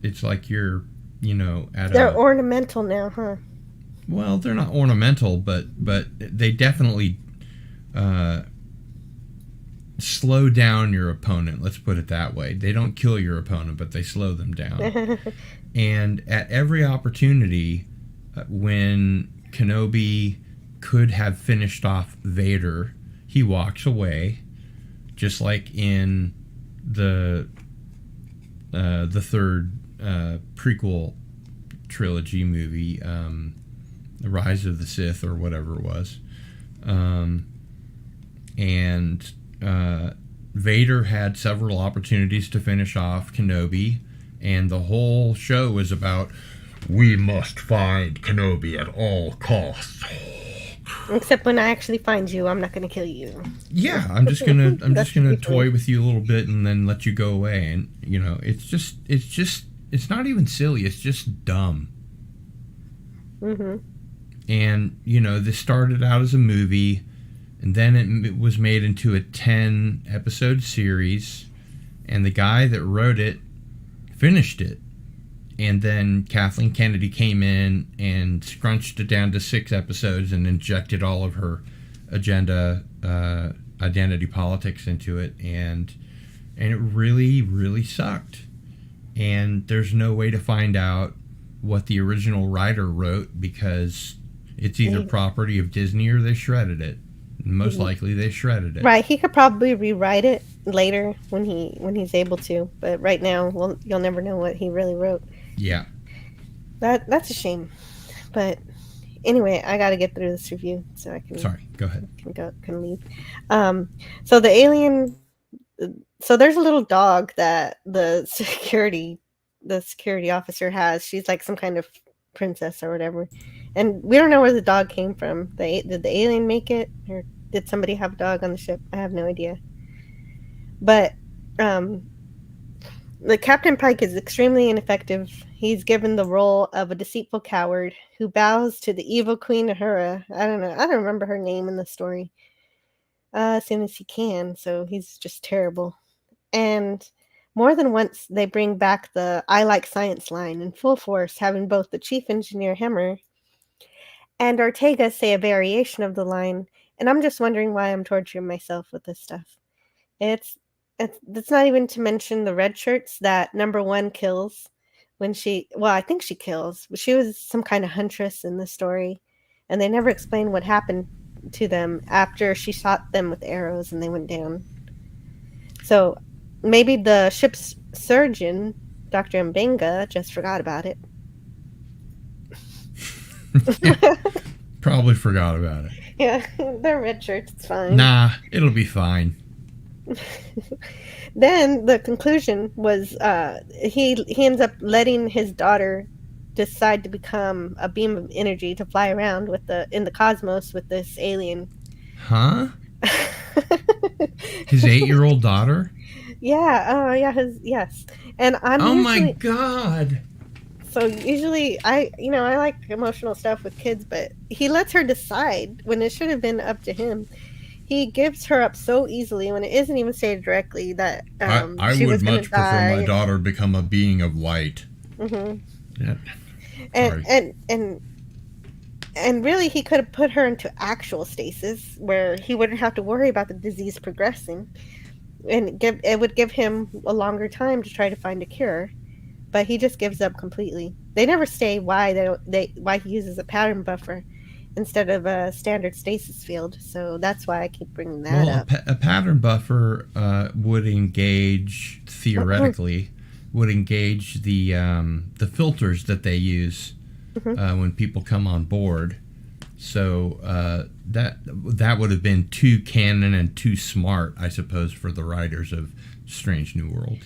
It's like you're, They're ornamental now, huh? Well, they're not ornamental, but they definitely slow down your opponent. Let's put it that way. They don't kill your opponent, but they slow them down. And at every opportunity, when Kenobi could have finished off Vader, he walks away, just like in the third prequel trilogy movie, The Rise of the Sith, or whatever it was. And Vader had several opportunities to finish off Kenobi, and the whole show was about, we must find Kenobi at all costs. Except when I actually find you, I'm not going to kill you. Yeah, I'm just gonna toy with you a little bit and then let you go away. And it's not even silly. It's just dumb. And this started out as a movie, and then it was made into a 10-episode series, and the guy that wrote it finished it. And then Kathleen Kennedy came in and scrunched it down to 6 episodes and injected all of her agenda, identity politics into it, and it really, really sucked. And there's no way to find out what the original writer wrote, because it's either property of Disney or they shredded it. Most likely they shredded it. Right, he could probably rewrite it later when he's able to, but right now, well, you'll never know what he really wrote. Yeah. That's a shame. But anyway, I got to get through this review so I can. Sorry, go ahead. Can leave. So the alien. So there's a little dog that the security officer has. She's like some kind of princess or whatever, and we don't know where the dog came from. Did the alien make it, or did somebody have a dog on the ship? I have no idea. But the Captain Pike is extremely ineffective. He's given the role of a deceitful coward who bows to the evil Queen Uhura. I don't know. I don't remember her name in the story. As soon as he can, so he's just terrible. And more than once, they bring back the I Like Science line in full force, having both the chief engineer Hemmer and Ortega say a variation of the line. And I'm just wondering why I'm torturing myself with this stuff. It's not even to mention the red shirts that number 1 kills when I think she kills. She was some kind of huntress in the story, and they never explain what happened to them after she shot them with arrows and they went down. So maybe the ship's surgeon, Dr. Mbenga, just forgot about it. Probably forgot about it. Yeah, they're red shirts. It's fine. Nah, it'll be fine. Then the conclusion was he ends up letting his daughter decide to become a beam of energy to fly around in the cosmos with this alien. Huh? His 8-year-old daughter? Yeah, yeah, yes. And I'm Oh my usually god. so usually I like emotional stuff with kids, but he lets her decide when it should have been up to him. He gives her up so easily when it isn't even stated directly that I she would was going to much prefer my die. daughter become a being of light. Hmm. Yeah. And Sorry. and really, he could have put her into actual stasis where he wouldn't have to worry about the disease progressing, and it would give him a longer time to try to find a cure. But he just gives up completely. They never say why why he uses a pattern buffer instead of a standard stasis field. So that's why I keep bringing that Well, up. a pattern buffer would engage, theoretically, the filters that they use when people come on board. So that would have been too canon and too smart, I suppose, for the writers of Strange New World.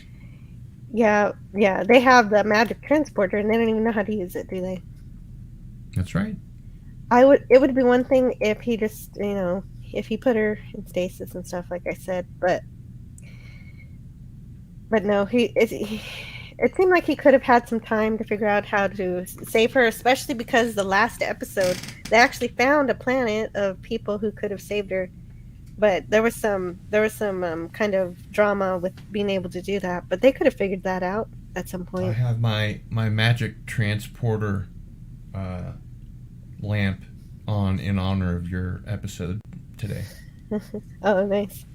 Yeah, they have the magic transporter, and they don't even know how to use it, do they? That's right. It would be one thing if he just, if he put her in stasis and stuff, like I said, but no, it seemed like he could have had some time to figure out how to save her, especially because the last episode, they actually found a planet of people who could have saved her. But there was some kind of drama with being able to do that, but they could have figured that out at some point. I have my magic transporter lamp on in honor of your episode today. Oh, nice.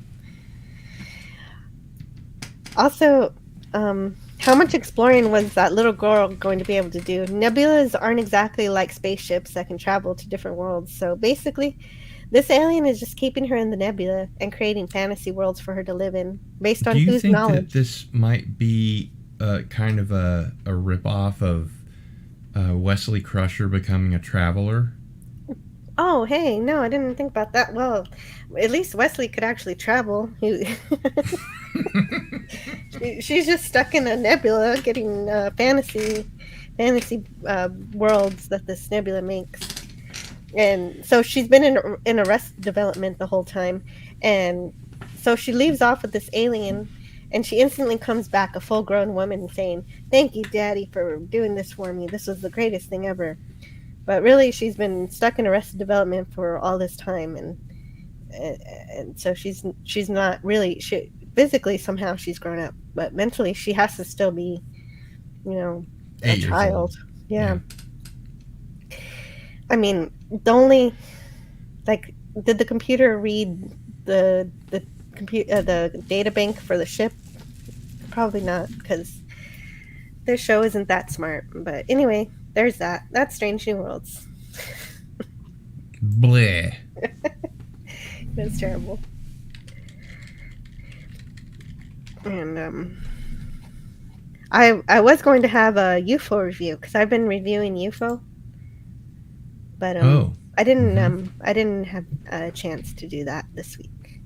Also, how much exploring was that little girl going to be able to do? Nebulas aren't exactly like spaceships that can travel to different worlds, so basically this alien is just keeping her in the nebula and creating fantasy worlds for her to live in, based on Do you whose think knowledge? that this might be kind of a ripoff of Wesley Crusher becoming a traveler? Oh, hey, no, I didn't think about that. Well, at least Wesley could actually travel. She's just stuck in a nebula getting fantasy worlds that this nebula makes. And so she's been in Arrested Development the whole time, and so she leaves off with this alien, and she instantly comes back a full-grown woman saying, "Thank you, Daddy, for doing this for me. This was the greatest thing ever." But really, she's been stuck in Arrested Development for all this time, and so she's not really physically somehow she's grown up, but mentally she has to still be, a 8 years child. old. Yeah. I mean, the only did the computer read the data bank for the ship? Probably not, because their show isn't that smart. But anyway, there's that. That's Strange New Worlds. Bleh. That's terrible. And I was going to have a UFO review because I've been reviewing UFO, but I didn't have a chance to do that this week.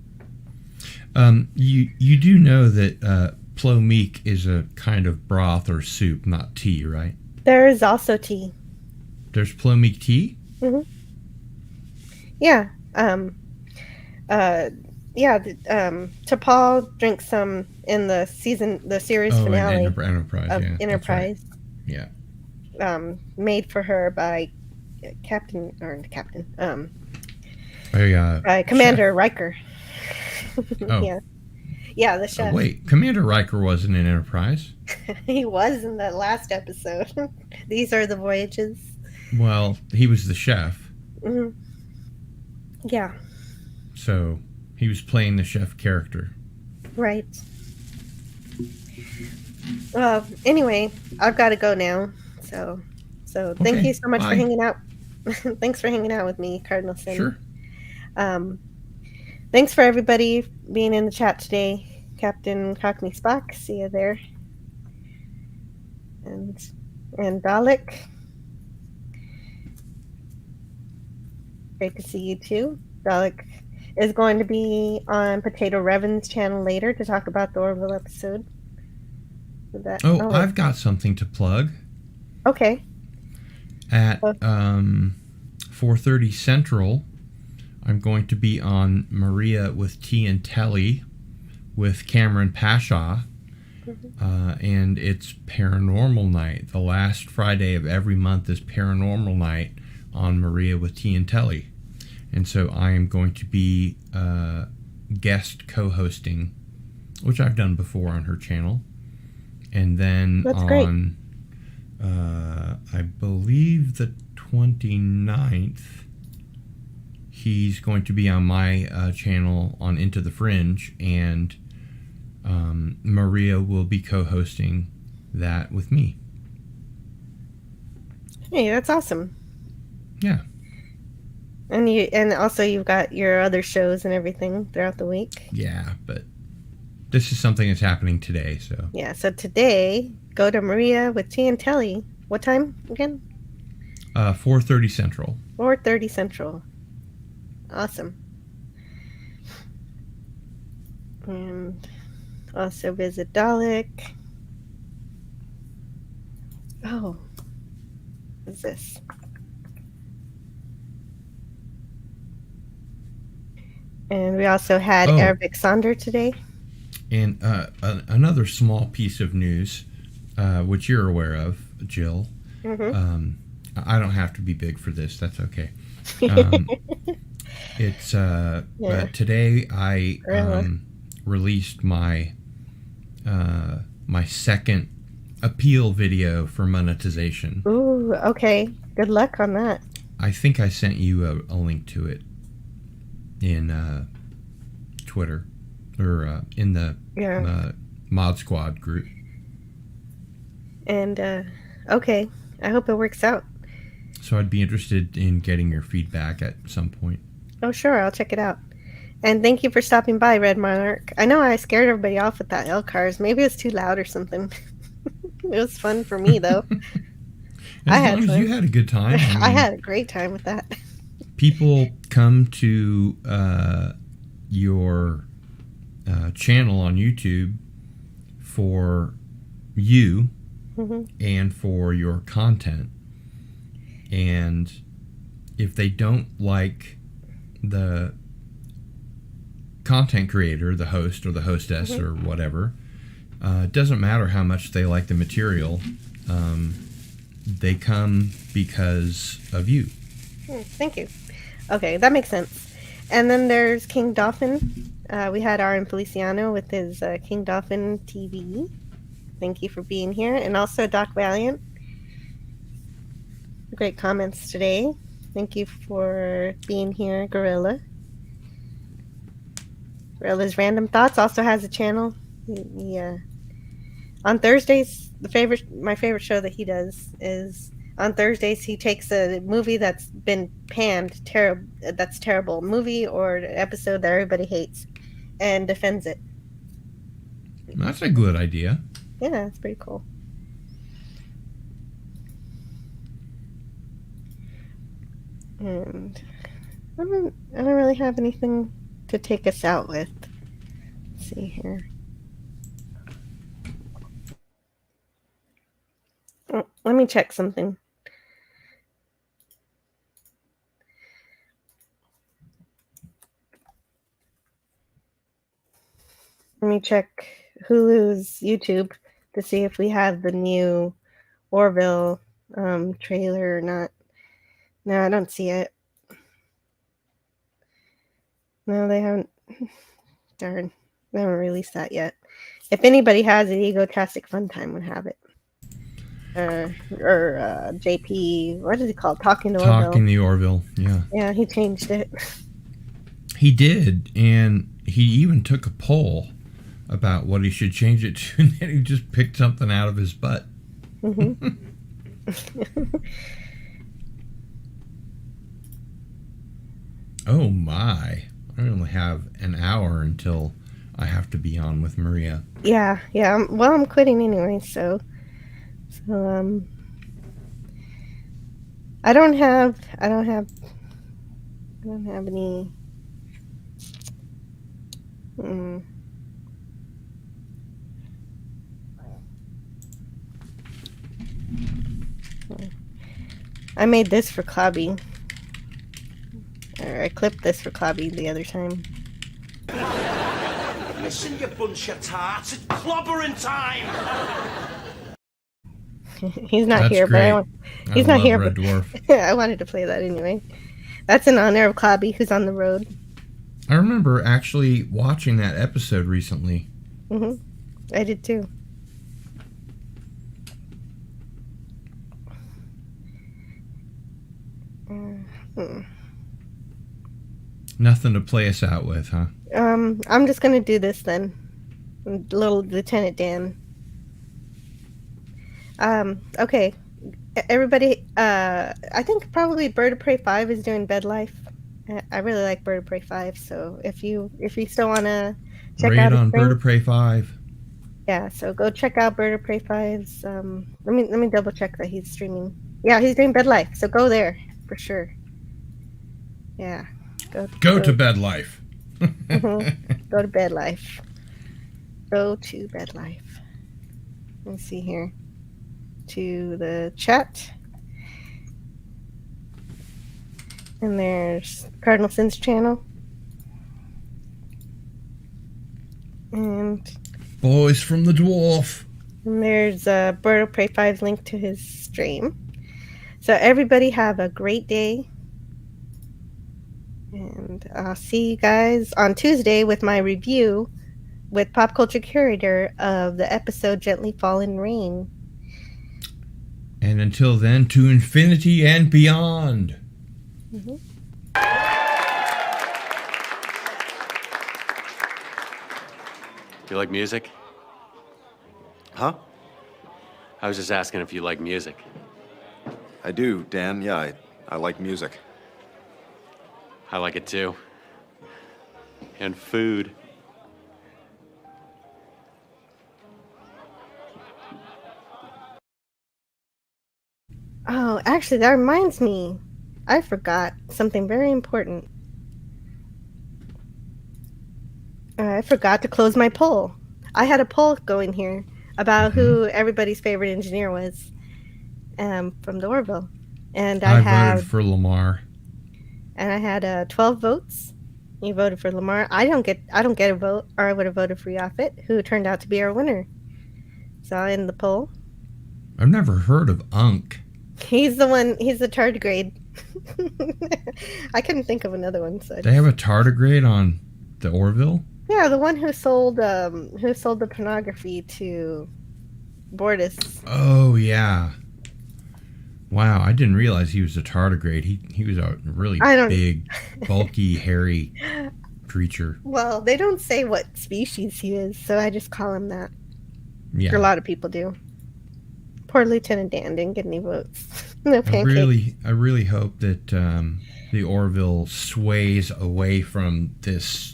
You do know that Plomeek is a kind of broth or soup, not tea, right? There is also tea. There's Plomeek tea? Mm-hmm. Yeah. T'Pol drinks some in the series finale Enterprise, of yeah, Enterprise. Right. Yeah. Made for her by Commander Chef. Riker. Oh. Yeah, the chef. Oh, wait, Commander Riker wasn't in Enterprise. He was in the last episode. These are the voyages. Well, he was the chef. Mm-hmm. Yeah. So he was playing the chef character. Right. Anyway, I've got to go now. So thank you so much for hanging out. Thanks for hanging out with me, Cardinal Sin. Sure. Thanks for everybody being in the chat today. Captain Cockney Spock, see you there. And Dalek. Great to see you too. Dalek is going to be on Potato Revan's channel later to talk about the Orville episode. Oh, I've got something to plug. Okay. At 4:30 Central, I'm going to be on Maria with T and Telly with Cameron Pashaw. And it's Paranormal Night. The last Friday of every month is Paranormal Night on Maria with T and Telly. And so I am going to be guest co-hosting, which I've done before on her channel. And then That's great. I believe the 29th, he's going to be on my channel on Into the Fringe, and Maria will be co-hosting that with me. Hey, that's awesome. Yeah. And also you've got your other shows and everything throughout the week. Yeah, but this is something that's happening today, so. Yeah, so today, go to Maria with T and Telly. What time again? 4:30 Central. 4:30 Central. Awesome. And also visit Dalek. Oh, what is this? And we also had Arabic Sonder today. And another small piece of news, which you're aware of, Jill. Mm-hmm. I don't have to be big for this. That's okay. It's today I released my my second appeal video for monetization. Ooh, okay. Good luck on that. I think I sent you a link to it in Twitter or in the Mod Squad group. And okay, I hope it works out. So I'd be interested in getting your feedback at some point. Oh, sure. I'll check it out. And thank you for stopping by, Red Monarch. I know I scared everybody off with that LCARS. Maybe it's too loud or something. It was fun for me, though. As long as you had a good time. I mean, I had a great time with that. People come to your channel on YouTube for you and for your content. And if they don't like the content creator, the host or the hostess or whatever, it doesn't matter how much they like the material. They come because of you. Thank you. Okay, that makes sense. And then there's King Dolphin. We had Aaron Feliciano with his King Dolphin TV. Thank you for being here. And also Doc Valiant. Great comments today. Thank you for being here, Gorilla. Gorilla's Random Thoughts also has a channel. On Thursdays, my favorite show that he does is on Thursdays he takes a movie that's been panned, that's terrible movie or episode that everybody hates, and defends it. That's a good idea. Yeah, it's pretty cool. And I don't really have anything to take us out with. Let's see here. Oh, let me check something. Let me check Hulu's YouTube to see if we have the new Orville trailer or not. No, I don't see it. No, they haven't. Darn, they haven't released that yet. If anybody has it, Egotastic Fun Time would have it. Or JP, what is it called? Talking to Orville. Talking the Orville, yeah. Yeah, he changed it. He did, and he even took a poll about what he should change it to, and then he just picked something out of his butt. Oh my. I only have an hour until I have to be on with Maria. Yeah. Well, I'm quitting anyway, so I don't have don't have any. I made this for Clobby. Or I clipped this for Clobby the other time. Listen, you bunch of tarts, it's clobbering time! He's not That's here, great. but he's not love here. Red But Dwarf. I wanted to play that anyway. That's in honor of Clobby, who's on the road. I remember actually watching that episode recently. I did too. Nothing to play us out with, huh? I'm just gonna do this then. Little Lieutenant Dan. Okay. Everybody, I think probably Bird of Prey 5 is doing Bed Life. I really like Bird of Prey 5, so if you still wanna check Raid out on his Bird of Prey 5. Yeah, so go check out Bird of Prey 5's. Let me double check that he's streaming. Yeah, he's doing Bed Life, so go there for sure. Yeah, Go to Bed Life. Go to Bed Life. Go to Bed Life. Let me see here. To the chat. And there's Cardinal Sin's channel. And Boys from the Dwarf. there's Bird of Prey 5's link to his stream. So everybody have a great day. And I'll see you guys on Tuesday with my review with Pop Culture Curator of the episode Gently Fallen Rain. And until then, to infinity and beyond. You like music? Huh? I was just asking if you like music. I do, Dan. Yeah, I like music. I like it too. And food. Oh, actually, that reminds me. I forgot something very important. I forgot to close my poll. I had a poll going here about who everybody's favorite engineer was from the Orville. And I voted for Lamar. And I had 12 votes. You voted for Lamar. I don't get a vote, or I would have voted for Yaphit, who turned out to be our winner. So I'll end the poll. I've never heard of Unk. He's the tardigrade. I couldn't think of another one. So They have a tardigrade on the Orville? Yeah, the one who sold the pornography to Bortus. Oh, yeah. Wow, I didn't realize he was a tardigrade. He was a really big, bulky, hairy creature. Well, they don't say what species he is, so I just call him that. Yeah. A lot of people do. Poor Lieutenant Dan didn't get any votes. No pancakes. I really hope that the Orville sways away from this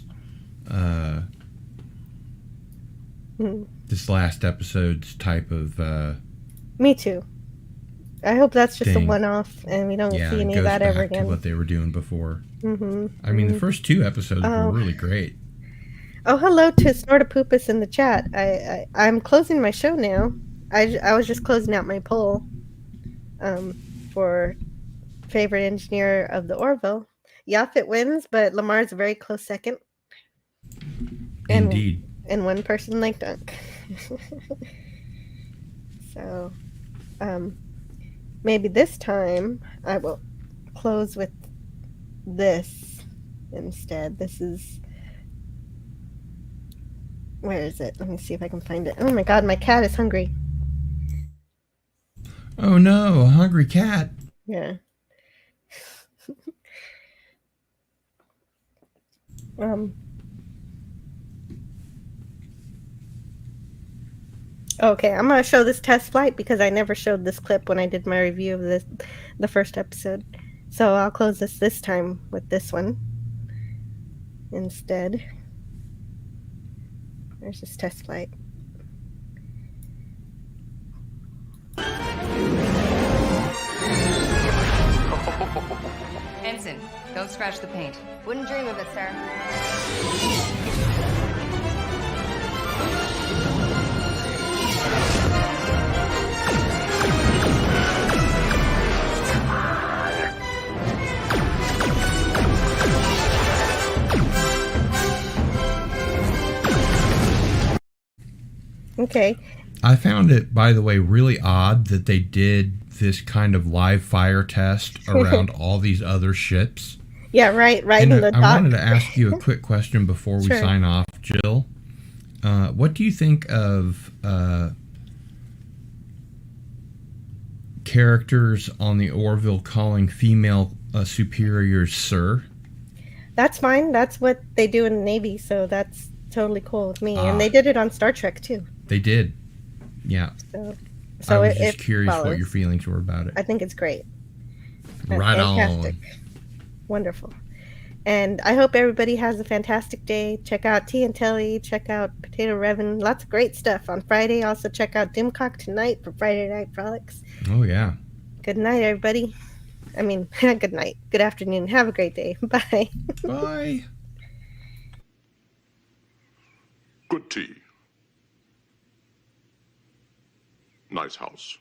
this last episode's type of Me too. I hope that's just thing. a one-off, and we don't see any of goes that ever back to again. what they were doing before. I mean, the first two episodes were really great. Oh, hello to Snortapoopus in the chat. I'm closing my show now. I was just closing out my poll for favorite engineer of the Orville. Yaphit wins, but Lamar's a very close second. Indeed. And one person like Dunk. So, maybe this time I will close with this instead. This is... Where is it? Let me see if I can find it. Oh my god, my cat is hungry. Oh no, a hungry cat. Yeah. Okay, I'm gonna show this test flight because I never showed this clip when I did my review of the first episode. So I'll close this time with this one instead. There's this test flight. Ensign, go straight. scratch the paint. Wouldn't dream of it, sir. Okay. I found it, by the way, really odd that they did this kind of live fire test around all these other ships. Yeah, right And in the dock. I wanted to ask you a quick question before we Sure. sign off, Jill. What do you think of characters on the Orville calling female superiors sir? That's fine. That's what they do in the Navy, so that's totally cool with me. Ah. And they did it on Star Trek too. They did. Yeah. So I was it just curious what follows. your feelings were about it. I think it's great. Right Fantastic. on. Wonderful. And I hope everybody has a fantastic day. Check out Tea and Telly. Check out Potato Revin. Lots of great stuff on Friday. Also check out Dimcock tonight for Friday Night Frolics. Oh, yeah. Good night, everybody. I mean, good night. Good afternoon. Have a great day. Bye. Bye. Good tea. Nice house.